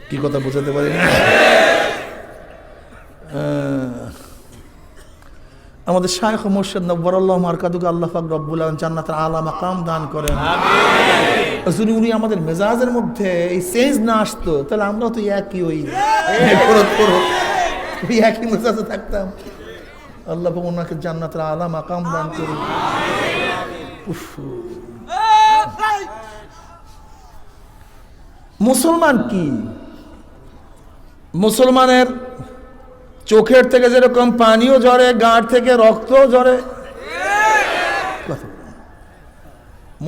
কি কথা বোঝাতে পারি না? আমাদের শায়খ মুর্শিদ নব্বরাল্লাহ মারকাতুকে আল্লাহ পাক রব্বুল আলামিন জান্নাতের আলা মাকাম দান করেন। যদি উনি আমাদের মেজাজের মধ্যে এই চেঞ্জ না আসতো, তাহলে আমরাও তো একই ওই একই মেজাজে থাকতাম। আল্লাহ পাক ওনাকে জান্নাতের আলা মাকাম দান করুন। মুসলমান কি? মুসলমানের চোখের থেকে যেরকম পানিও ঝরে, গাঁট থেকে রক্ত ঝরে।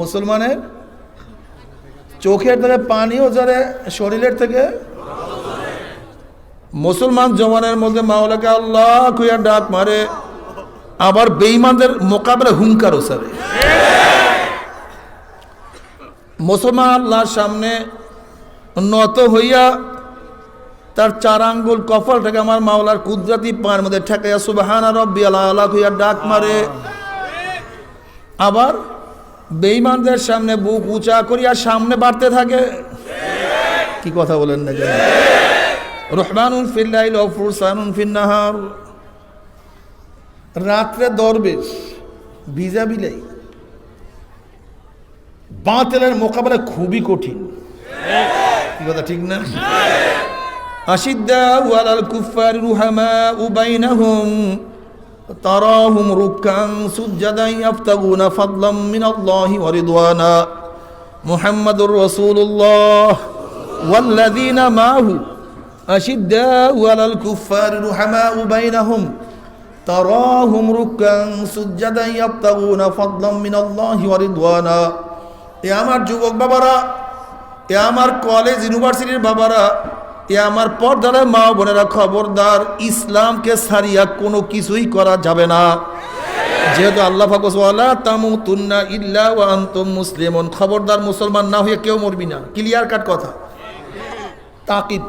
মুসলমানের চোখের থেকে পানিও ঝরে, শরীরের থেকে। মুসলমান জওয়ানের মধ্যে মাওলাকে আল্লাহ কুইয়া ডাক মারে, আবার বেঈমানদের মোকাবেলা হুঙ্কার ওসারে। মুসলমান আল্লাহর সামনে নত হইয়া তার 4 আঙ্গুল কপালটাকে আমার মাওলার কুদরতি পায়ের মধ্যে ঠেকাইয়া সুবহানা রাব্বিয়াল আলা কইয়া ডাক মারে। আবার বেঈমানদের সামনে বুক উঁচা করিয়া সামনে বাড়তে থাকে। কি কথা বলেন না জানেন? রহমানুন ফিল লাইল ওয়া ফুরসানুন ফিন নাহার। রাত্রে দরবেশ ভিজা বিলাই, বাতিলের মোকাবেলা খুবই কঠিন। কি কথা ঠিক না? أشداء على الكفار رحماء بينهم تراهم ركعا سجدا يبتغون فضلا من الله ورضوانا محمد رسول الله والذين معه أشداء على الكفار رحماء بينهم تراهم ركعا سجدا يبتغون فضلا من الله ورضوانا। এ আমার যুবক বাবারা, এ আমার কলেজ ইউনিভার্সিটির বাবারা, এ আমার পর্দার মা বোনেরা, খবরদার, ইসলামকে ছাড়িয়া কোনো কিছুই করা যাবে না। যেহেতু আল্লাহ পাক বলেছেন ওয়ালা তামুতুন্না ইল্লা ওয়া আনতুম মুসলিমুন, খবরদার মুসলমান না হয়ে কেউ মরবি না। ক্লিয়ার কাট কথা, তাকিদ,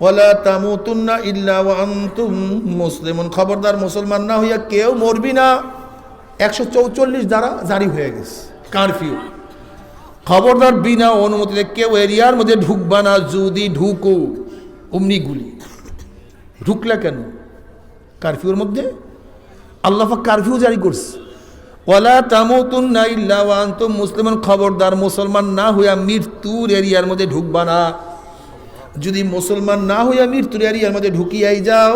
ওয়ালা তামুতুন্না ইল্লা ওয়া আনতুম মুসলিমুন, খবরদার মুসলমান না হইয়া কেউ মরবি না। 144 দ্বারা জারি হয়ে গেছে কারফিউ। খবরদার বিনা অনুমতিতে কেউ এরিয়ার মধ্যে ঢুকবা না। যদি ঢুকো অমনি গুলি। ঢুকলে কেন? কারফিউর মধ্যে আল্লাহ পাক কারফিউ জারি করছে, ওয়ালা তামুতুন্না ইল্লা ওয়া আনতুম মুসলিমুন, খবরদার মুসলমান না হইয়া মৃত্যুর এরিয়ার মধ্যে ঢুকবা না। যদি মুসলমান না হইয়া মৃত্যুর এরিয়ার মধ্যে ঢুকিয়াই যাও,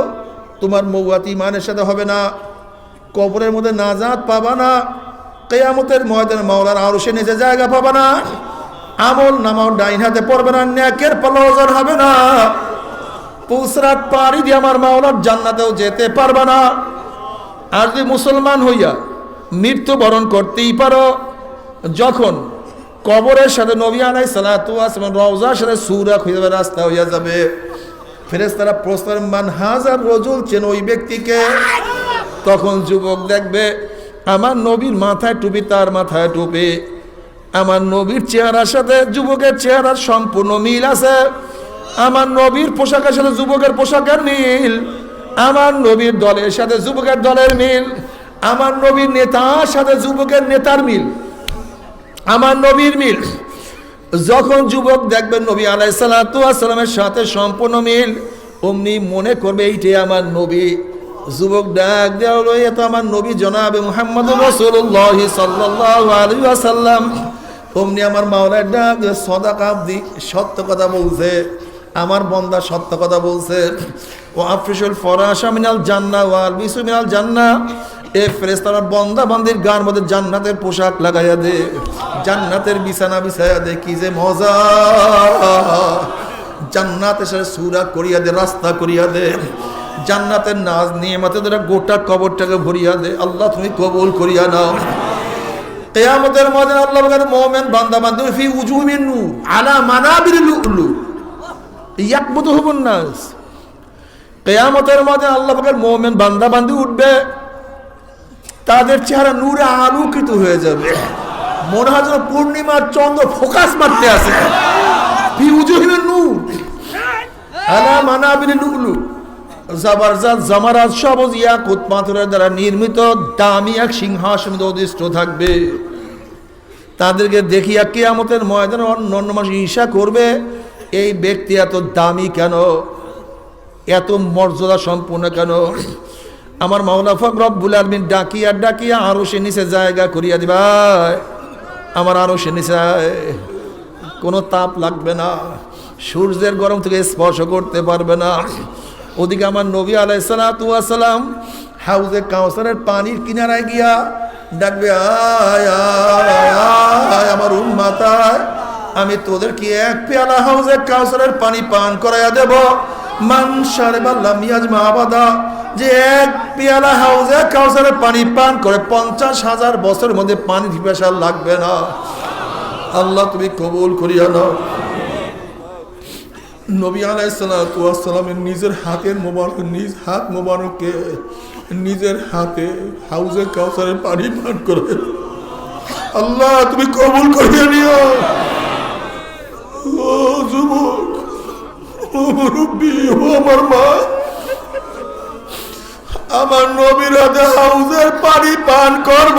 তোমার মৌয়াতি ইমানের সাথে হবে না, কবরের মধ্যে নাজাত পাবা না, কিয়ামতের ময়দানে মাওলার আরশে নিচে জায়গা পাবা না, আমল নামাও ডাইন হাতে পড়বে না, নেকের পাল্লা ওজন হবে না, পুসরাত পাড়ি দিয়ে আমার মাওলার জান্নাতেও যেতে পারবে না। আর যদি মুসলমান হইয়া মৃত্যুবরণ করতেই পারো, যখন কবরের সাথে নবী আলাইহিস সালাতু ওয়াস সালাম রওজার সাথে সুরা হয়ে যাবে, রাস্তা হইয়া যাবে, ফেরেশতারা প্রশ্ন মান হাজার রজুল, চেন ওই ব্যক্তিকে। তখন যুবক দেখবে আমার নবীর মাথায় টুপি, তার মাথায় টুপি, আমার নবীর চেহারার সাথে যুবকের চেহারার সম্পূর্ণ মিল আছে, আমার নবীর পোশাকের সাথে যুবকের পোশাকের মিল, আমার নবীর দলের সাথে যুবকের দলের মিল, আমার নবীর নেতার সাথে যুবকের নেতার মিল, আমার নবীর মিল। যখন যুবক দেখবেন নবী আলাইহিস সালাতু ওয়াস সালামের সাথে সম্পূর্ণ মিল, অমনি মনে করবে এইটাই আমার নবী। যুবক ডাক দেওয়া হলো, এ তো আমার নবী জনাবে মুহাম্মদুর রাসূলুল্লাহ সাল্লাল্লাহু আলাইহি ওয়াসাল্লাম। অমনি আমার মাওলার ডাক, সাদাকা আবদি, সত্য কথা বলছে আমার বান্দা, সত্য কথা বলছে। ও আফরিশুল ফরাশা মিনাল জান্নাহ ওয়াল বিসু মিনাল জান্নাহ, এ ফেরেশতারা বান্দা বান্দির গার মধ্যে জান্নাতের পোশাক লাগাইয়া দে, জান্নাতের বিছানা বিছাইয়া দে, কি যে মজা, জান্নাতের সাথে সূরা করিয়া দে, রাস্তা করিয়া দে। জান্নাতের নাজ নিয়ামতে দ্বারা গোটা কবরটাকে ভরিয়া দে আল্লাহ, তুমি কবুল করিয়া নাও। কিয়ামতের ময়দানে আল্লাহ বলেন মুমিন বান্দা বান্দী ফি উজুহিন নূর আলা মানাবির লুলু ইয়াকবুতুহুন নাস। কিয়ামতের ময়দানে আল্লাহ বলেন মুমিন বান্দা বান্দী উঠবে, তাদের চেহারা নূরে আলোকিত হয়ে যাবে, মনে হয় যেন পূর্ণিমার চন্দ্র ফোকাস মারতে আছে। ফি উজুহিন নূর আলা মানাবির লুলু জাবারজাত জামারাত সবুজ ইয়াকুত পাথরের দ্বারা নির্মিত দামি এক সিংহাসনে অধিষ্ঠ থাকবে। তাদেরকে দেখিয়া কিয়ামতের ময়দানে অন্য মানুষ ঈর্ষা করবে, এই ব্যক্তি এত দামি কেন, এত মর্যাদা সম্পূর্ণ কেন। আমার মাওলা পাক রব্বুল আলামিন ডাকিয়া ডাকিয়া আরশের নিচে জায়গা করিয়া দিবা। আমার আরশের নিচে কোনো তাপ লাগবে না, সূর্যের গরম থেকে স্পর্শ করতে পারবে না। ওদিকে আমার নবী আলাইহিস সালাতু ওয়াস সালাম হাউজে কাউসারের পানির কিনারায় গিয়া ডাকবে, আয় আয় আয় আমার উম্মত আয়, আমি তোদেরকে এক পেয়ালা হাউজে কাউসারের পানি পান করাইয়া দেব। মান শারিবা লাম ইয়াজমা আবাদা, যে এক পেয়ালা হাউজে কাউসারের পানি পান করে 50,000 বছরের মধ্যে পানি পিপাসা লাগবে না। আল্লাহ তুমি কবুল করিয়া নাও। নবী আলাইহিস সালাতু ওয়াস সালামের নিজের হাতের মোবারক, নিজ হাত মোবারককে নিজের হাতে হাউজে কাউসারের পানি পান করে আল্লাহ তুমি কবুল করিয়া নিও। ও যুবক, ও মুরব্বী, ও আমার মা, আমার নবীর হাতে হাউজের পানি পান করব,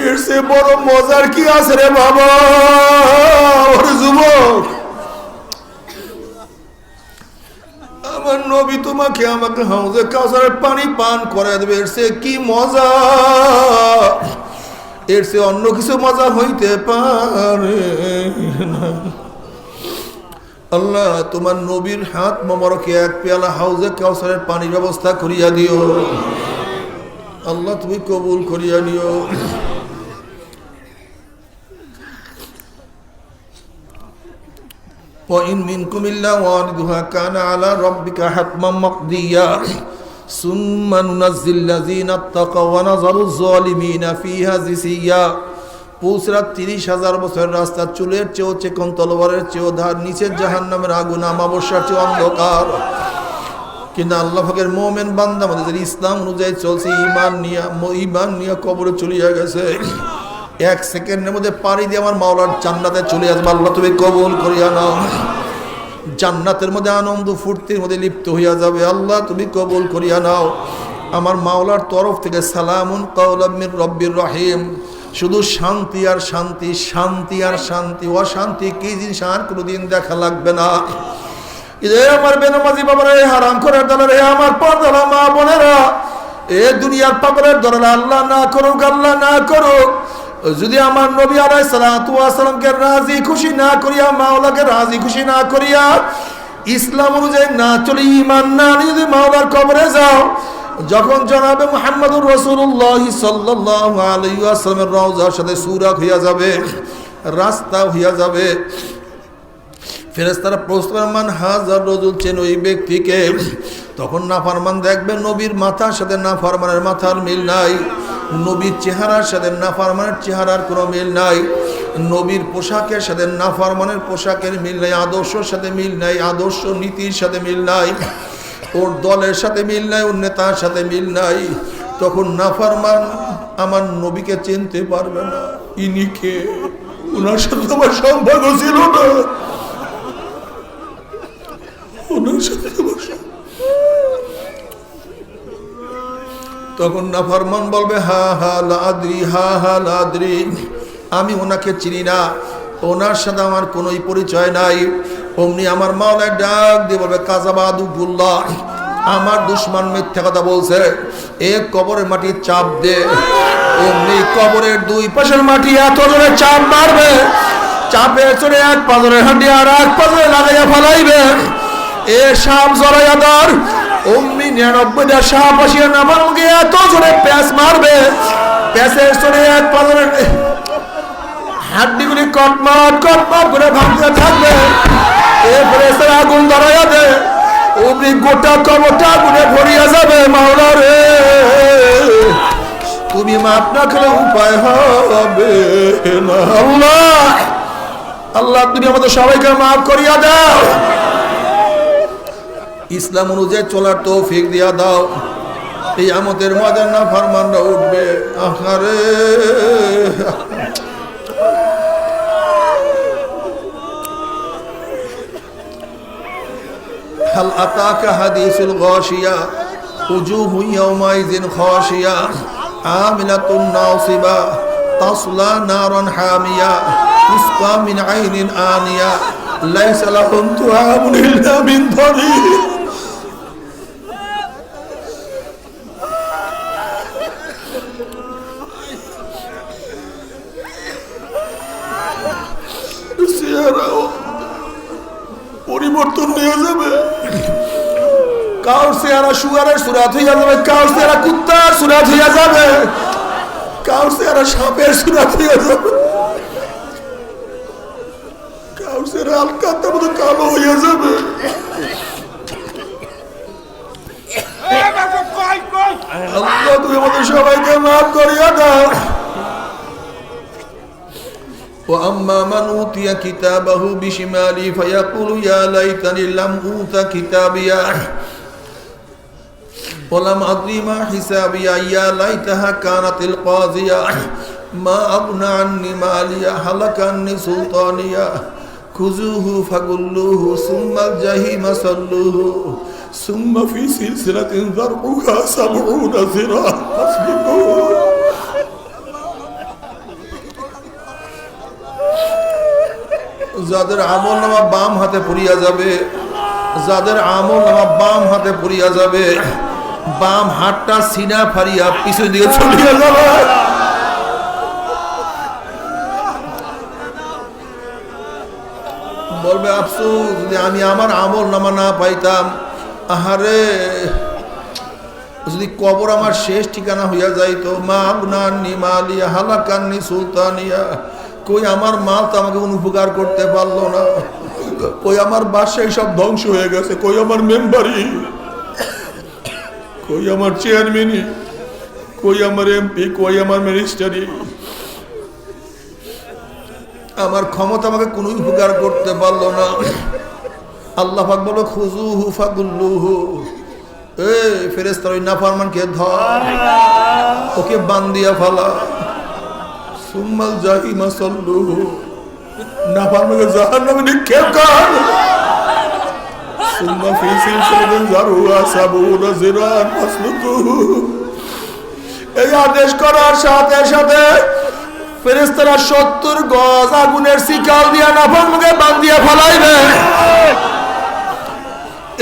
এর সে বড় মজার কি আছে রে বাবা? ওরে যুবক, আমার নবী তোমাকে আমাকে হাউজে কাউসারের পানি পান করে দেবে, এর সে কি মজা, এর সে অন্য কিছু মজা হইতে পারে না। আল্লাহ তোমার নবীর হাত মোবারকে এক পেয়ালা হাউজে কাউসারের পানির ব্যবস্থা করিয়া দিও। আল্লাহ তুমি কবুল করিয়া নিও। وَإِن مِّنكُمْ إِلَّا وَارِدُهَا كَانَ عَلَى رَبِّكَ حَتْمًا مَّقْضِيًّا ثُمَّ نُنَجِّي الَّذِينَ اتَّقَوْا وَنَذَرُ الظَّالِمِينَ فِيهَا جِثِيًّا। পুসরাত 30,000 বছরের রাস্তা, চুলের চেয়েও চেকন, তলোয়ারের চেয়েও ধার, নিচের জাহান্নামের আগুন আমাবস্যার চেয়ে অন্ধকার। কিন্তু আল্লাহ পাকের মুমিন বান্দা আমাদের ইসলাম অনুযায়ী চলছে, ঈমান নিয়ে কবরে চলিয়া গেছে, 1 সেকেন্ডের মধ্যে পাড়ি দিয়ে আমার মাওলার জান্নাতে চলে আসবে। আল্লাহ তুমি কবুল করিয়া নাও। জান্নাতের মধ্যে আনন্দ ফুর্তির মধ্যে লিপ্ত হইয়া যাবে। আল্লাহ তুমি কবুল করিয়া নাও। আমার মাওলার তরফ থেকে সালামুন কাওলাম মির রব্বির রহিম। শুধু শান্তি আর শান্তি, শান্তি আর শান্তি, অশান্তি কি জিনিস আর কোনোদিন দেখা লাগবে না। আমার বেনামাজি বাবারা, হারাম করার দলের, আমার পর্দারা মা বোনেরা, এ দুনিয়ার পাগলের দলের, আল্লাহ না করুক, আল্লাহ না করুক, যদি আমার নবী আলাইহিস সালাতু ওয়াস সালামকে রাজি খুশি না করিয়া, মাওলাকে রাজি খুশি না করিয়া, ইসলাম অনুযায়ী না চলে, ঈমান না নিয়ে যদি মাওলার কবরে যাও, যখন জনাবে মুহাম্মদুর রাসূলুল্লাহ সাল্লাল্লাহু আলাইহি ওয়াসাল্লামের রওজার সাথে সুরাক হইয়া যাবে, রাস্তা হইয়া যাবে, ফেরেশতারা প্রশ্ন করবে মান হাযার রাজুল, চেন ওই ব্যক্তিকে। তখন নাফরমান দেখবে নবীর মাথার সাথে নাফরমানের মাথার মিল নাই, নবীর চেহারার সাথে নাফরমানের চেহারার কোনো মিল নাই, নবীর পোশাকের সাথে নাফরমানের পোশাকের মিল নাই, আদর্শের সাথে মিল নাই, আদর্শ নীতির সাথে মিল নাই, ওর দলের সাথে মিল নাই, ওর নেতার সাথে মিল নাই। তখন নাফরমান আমার নবীকে চিনতে পারবে না, ইনি কে, ওনার সাথে আমার সম্পর্ক ছিল না, ওনার সাথে তখন নাফরমান বলবে হা হা লাদ্রি, হা হা লাদ্রি, আমি ওনাকে চিনি না, ওনার সাথে আমার কোনোই পরিচয় নাই। অমনি আমার মাওলা ডাক দিয়ে বলবে কাযাবাদুল্লাহ, আমার দুশমন মিথ্যা কথা বলছে, এক কবরের মাটি চাপ দে। অমনি কবরের দুই পাশের মাটি এত জোরে চাপ মারবে, চাপে চড়ে এক পাজরের হাঁটি আর এক পাজরে লাগাইয়া ফেলাইবে, এ সাপ জড়াইয়া ধর। অমনি 99টা সাপ আসিয়া নামার মুখে এত জোরে প্যাঁচ মারবে, প্যাঁচের চড়ে এক পাজরের হাড্ডিগুলি কটমট কটমট করে ভাঙতে থাকবে। এরপরে আগুন ধরাইয়া দে, অমনি গোটা কবরটা আগুনে ভরিয়া যাবে মাওলা রে, তুমি মাফ না করলে উপায় হবে না। আল্লাহ আল্লাহ তুমি আমাদের সবাইকে মাফ করিয়া দাও, ইসলাম অনুযায়ী চলার তৌফিক দিয়া দাও। এই আমাদের ময়দান না ফরমানরা উঠবে আহারে। হাল আতাকা হাদিসুল গাশিয়া উজুহু ইয়াওমাইযিন খাশিয়া আমিলাতুন নাসিবা তাসলা নারান হামিয়া তুসকা মিন আইনিন আনিয়া লাইসা লাহুম তুআমুন ইল্লা মিন দারি। পরিবর্তন হয়ে যাবে, কার চেহারা শুয়ারের সুরাত হইয়া যাবে, কার চেহারা কুত্তার সুরাত হইয়া যাবে, কার চেহারা সাপের সুরাত হইয়া যাবে, কার চেহারা আলকাতার মতো কালো হইয়া যাবে। আল্লাহ তুমি আমাদের সবাইকে মাফ করিয়া দাও। وأما من أوتي كتابه بشماله فيقول يا ليتني لم أوت كتابيا ولم أدري ما حسابيا يا ليتها كانت القاضية ما أغنى عني ماليا هلك عني سلطانيا خذوه فغلوه ثم الجحيم صلوه ثم في سلسلة ذرعها 70 ذراعا فاسلكوه। যাদের আমল নামা বাম হাতে পুড়িয়া যাবে, যাদের আমল নামা বাম হাতে পুড়িয়া যাবে, বাম হাতটা সিনা ফারিয়া পিছন দিকে চলিয়া যাবে। বলবে আফসোস যদি আমি আমার আমল নামা না পাইতাম, আহারে যদি কবর আমার শেষ ঠিকানা হইয়া যাইতো। মা আবনানি মালিয়া হালাকান্নি সুলতানিয়া, কই আমার মাল তো আমাকে কোনো উপকার করতে পারলো না, কই আমার বাসায় সব ধ্বংস হয়ে গেছে, কই আমার মেম্বারি, কই আমার চেয়ারম্যানই, কই আমার এমপি, কই আমার মিনিস্টারি, আমার ক্ষমতা আমাকে কোনো উপকার করতে পারলো না। আল্লাহ পাক বলো খুজুহু ফাগুল্লুহু, এ ফেরেশতারা ওই নাফরমানকে ধর, ওকে বান্দিয়া ফেলা। সুম্মাল জাহিমা সাল্লুহু, নাফরমানকে জাহান্নামে নিক্ষেপ কর। সুম্মা ফি সিলসিলাতিন যারউহা 70 যিরান ফাসলুকুহু। এই আদেশ করার সাথে সাথে ফেরেশতারা 70 গজ আগুনের শিকল দিয়া নাফরমানকে বান্দিয়া ফেলাইবে।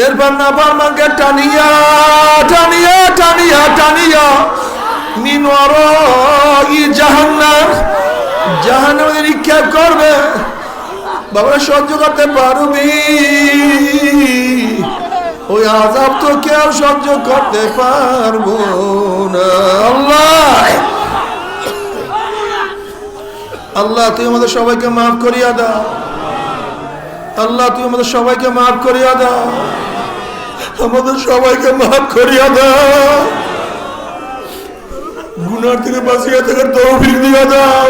এরপর নাফরমানকে টানিয়া টানিয়া টানিয়া টানিয়া মিন ওয়ারাই জাহান্নাম, জাহান্নামে নিক্ষেপ করবে। বাবা সহ্য করতে পারবি? ওই আযাব তো কেউ সহ্য করতে পারবো না। আল্লাহ আল্লাহ তুই আমাদের সবাইকে মাফ করিয়া দাও। আল্লাহ তুই আমাদের সবাইকে মাফ করিয়া দাও, আমাদের সবাইকে মাফ করিয়া দাও, গুনার থেকে বাঁচিয়ে থাকার তৌফিক দিয়া দাও।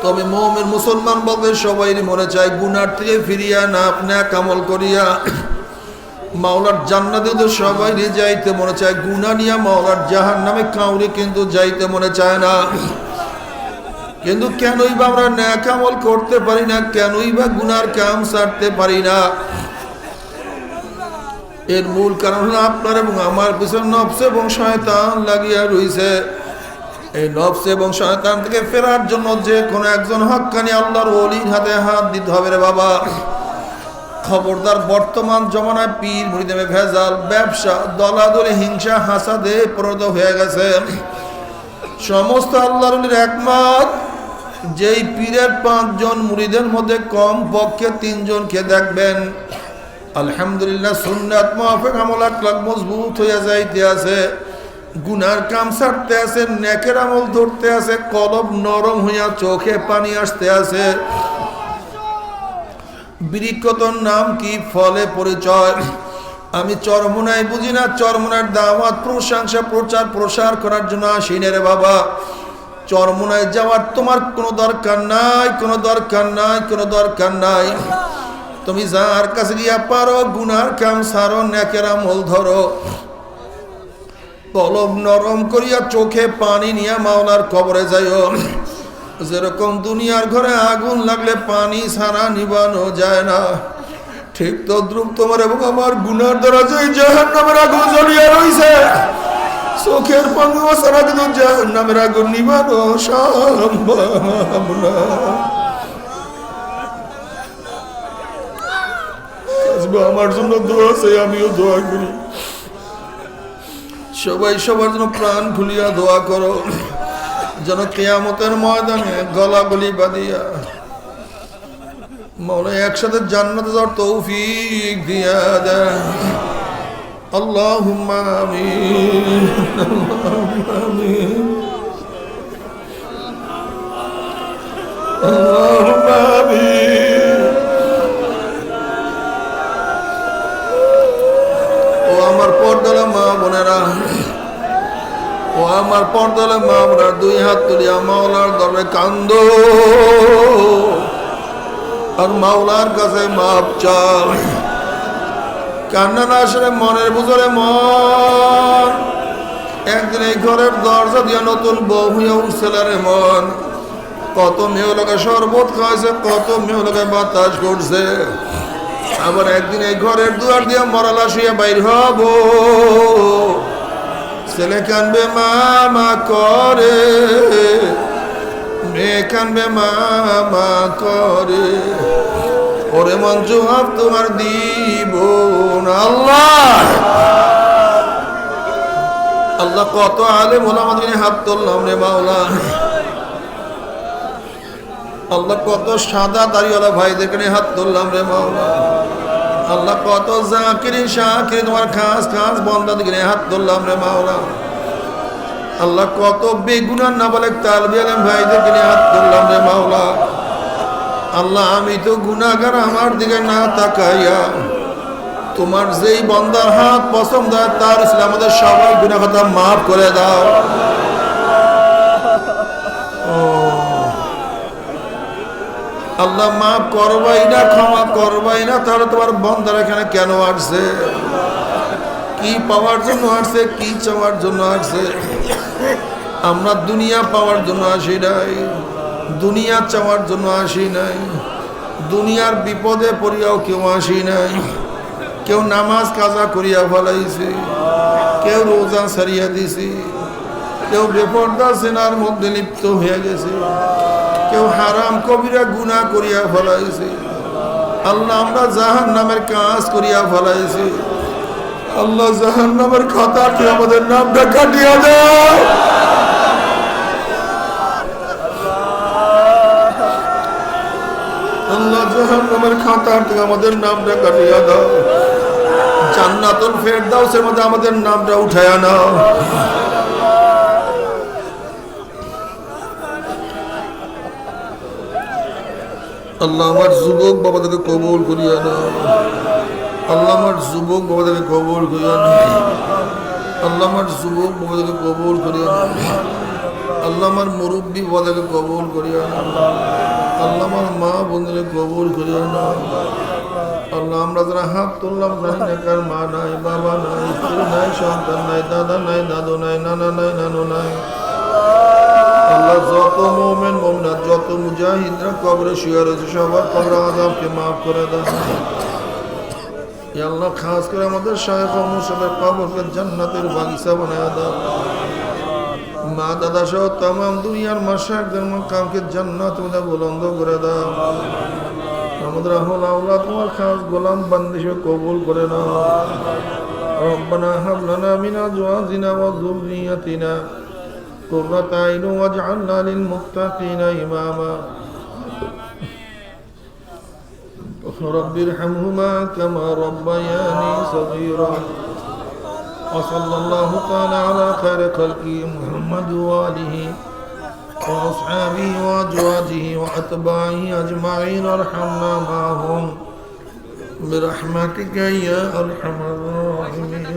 তবে মুমিন মুসলমান বলতে সবাই মনে চায় গুনার থেকে ফিরিয়া না আপনি আমল করিয়া মাওলার জান্নাতে তো সবাই যাইতে মনে চায়, গুনাহ নিয়া মাওলার জাহান্নামে কাউরে কিন্তু যাইতে মনে চায় না। কিন্তু কেনই বা আমরা নেক আমল করতে পারি না, কেনই বা গুনার কাম ছাড়তে পারি না? এর মূল কারণ হলো আপনার এবং আমার পিছনে নফস এবং শয়তান লাগিয়া রইছে। এই নফস এবং শয়তান থেকে ফেরার জন্য যে কোনো একজন হক্কানি আল্লাহর ওলির হাতে হাত দিতে হবে রে বাবা। খবরদার, বর্তমান জমানায় পীর মুরিদে ভেজাল, ব্যবসা, দলাদলি, হিংসা, হাসাদে পরিণত হয়ে গেছে। সমস্ত আল্লাহর ওলির একমত যেই পীরের 5 জন মুরিদের মধ্যে কম পক্ষে 3 জনকে দেখবেন আলহামদুলিল্লাহ সুন্নাত মুআফিক আমল আকলাক মজবুত হয়ে যাইতে আছে। গুনার কাম ছাড়তে আছে, নেকের আমল ধরতে আছে, কলব নরম হইয়া চোখে পানি আসতে আছে। বৃক্ষতর নাম কি, ফলে পরিচয়। আমি চরমোনাই বুঝি না, চরমোনার দাওয়াত প্রশংসা প্রচার প্রসার করার জন্য আসি না রে বাবা। চরমোনায় যাওয়ার তোমার কোনো দরকার নাই, কোনো দরকার নাই, কোনো দরকার নাই। তুমি যার কাছে গিয়া পারো গুনার কাম সারো, নেকের আমল ধরো, কলব নরম করিয়া চোখে পানি নিয়া মাওলার কবরে যাইও। যেরকম দুনিয়ার ঘরে আগুন লাগলে পানি ছাড়া নিবানো যায় না, ঠিক তদ্রুপ তোমার এবং আমার গুনার দ্বারা যে জাহান্নামের আগুন জ্বলিয়া রইছে, চোখের পানি ছাড়া কিন্তু জাহান্নামের আগুন নিবানো সম্ভব না। আমার জন্য দোয়া চাই, আমিও দোয়া করি। সবাই সবার জন্য প্রাণ খুলিয়া দোয়া করো, যেন কিয়ামতের ময়দানে গলাগলি বাঁধিয়া মৌলা একসাথে জান্নাতে যাওয়ার তৌফিক দিয়া দেন। আল্লাহুম্মা আমিন, আল্লাহুম্মা আমিন, আল্লাহুম্মা আমিন। ও আমার পর্দালা মা বোনেরা, ও আমার পর্দালা মা বোনেরা, দুই হাত তুলিয়া মাওলার দরবারে কান্দো আর মাওলার কাছে মাপ চাও। কান্না না আসলে মনের ভিতরে মন একদিন এই ঘরের দরজা দিয়া নতুন বউ হইয়া উঠছিল রে মন। কত মেয়ে লোকে শরবত খাওয়াইছে, কত মেয়ে লোকে বাতাস করছে, আবার একদিন এই ঘরের দুয়ার দিয়া মরালা শুয়ে বাইর হব। ছেলে কানবে মা মা করে, মেয়ে কানবে মা মা করে, ওরে মন জবাব তোমার দিব না। আল্লাহ আল্লাহ কত আলেম ওলামাদের হাত তুললাম রে মাওলা। আল্লাহ কত সাদা দাড়িওয়ালা ভাইদের কাছে হাত তুললাম রে মাওলা। আল্লাহ কত জাকিরি শাকিরি তোমার খাস খাস বন্দাদের কাছে হাত তুললাম রে মাওলা। আল্লাহ কত বেগুনার নাবালেক তালবি আলেম ভাইদের কাছে হাত তুললাম রে মাওলা। আল্লাহ আমি তো গুনাহগার, আমার দিকে না তাকাইয়া তোমার যেই বন্দার হাত পছন্দ হয় তার ইসলাম আমাদের সবাই গুনাহ খাতা মাফ করে দাও। আল্লাহ মাফ করবাই না, ক্ষমা করবাই না, তাহলে তোমার বন্দার এখানে কেন আসছে, কি পাওয়ার জন্য আসছে, কি চাওয়ার জন্য আসছে? আমরা দুনিয়া পাওয়ার জন্য আসি নাই, দুনিয়া চাওয়ার জন্য আসি নাই, দুনিয়ার বিপদে পড়িয়াও কেউ আসি নাই। কেউ নামাজ কাজা করিয়া ফেলাইছে, কেউ রোজা ছাড়িয়া দিছে, কেউ বেপরদা সেনার মধ্যে লিপ্ত হয়ে গেছে, কেউ হারাম কবিরা গুনাহ করিয়া ফেলাইছে। আল্লাহ আমরা জাহান্নামের কাজ করিয়া ফেলাইছি। আল্লাহ জাহান্নামের খাতাতে আমাদের নামটা কাটিয়া দাও। আল্লাহ জাহান্নামের খাতা থেকে আমাদের নামটা কাটিয়া দাও। জান্নাতুল ফেরদাউসের মধ্যে আমাদের নামটা উঠায়া নাও। আল্লাহ আমার যুবক বাবাদেরকে কবুল করিয়া নাও। আল্লাহ আমার যুবক বাবাদেরকে কবুল করিয়া নাও। আল্লাহ আমার যুবক বাবাদেরকে কবুল করিয়া নাও। আল্লাহ আমার মুরব্বী বাবাদেরকে কবুল করিয়া নাও। আল্লাহ আমার মা বোনদের কবুল করিয়া নাও। আল্লাহ আমরা যারা হাত তুললাম জানি না কার মা নাই, বাবা নাই, স্ত্রী নাই, সন্তান নাই, দাদা নাই, দাদু নাই, নানা নাই, নানু নাই। আল্লাহ যত মুমিন মুমিনাত, যত মুজাহিদরা কবরে শুয়ে রয়েছে সবার কবর আযাবকে মাফ করে দাও। ইয়া আল্লাহ খাস করে আমাদের শায়েখ ও মুর্শিদের কবরকে জান্নাতের বাগিচা বানায়া দাও। মা দাদা সহ তামাম দুনিয়ার মাশায়েখদের মাকামকে জান্নাতের মধ্যে বুলন্দ করে দাও। আমাদের আহল আওলাদ তোমার খাস গোলাম বান্দী কবুল করে নাও। রব্বানা হাব লানা মিন আজওয়াজিনা ওয়া যুররিয়াতিনা قرة أعين واجعلنا للمتقين إماما رب ارحمهما كما ربياني صغيرا وصلى الله تعالى على خير خلقه محمد وآله وأصحابه وأزواجه وأتباعه أجمعين وارحمنا معهم برحمتك يا أرحم الراحمين.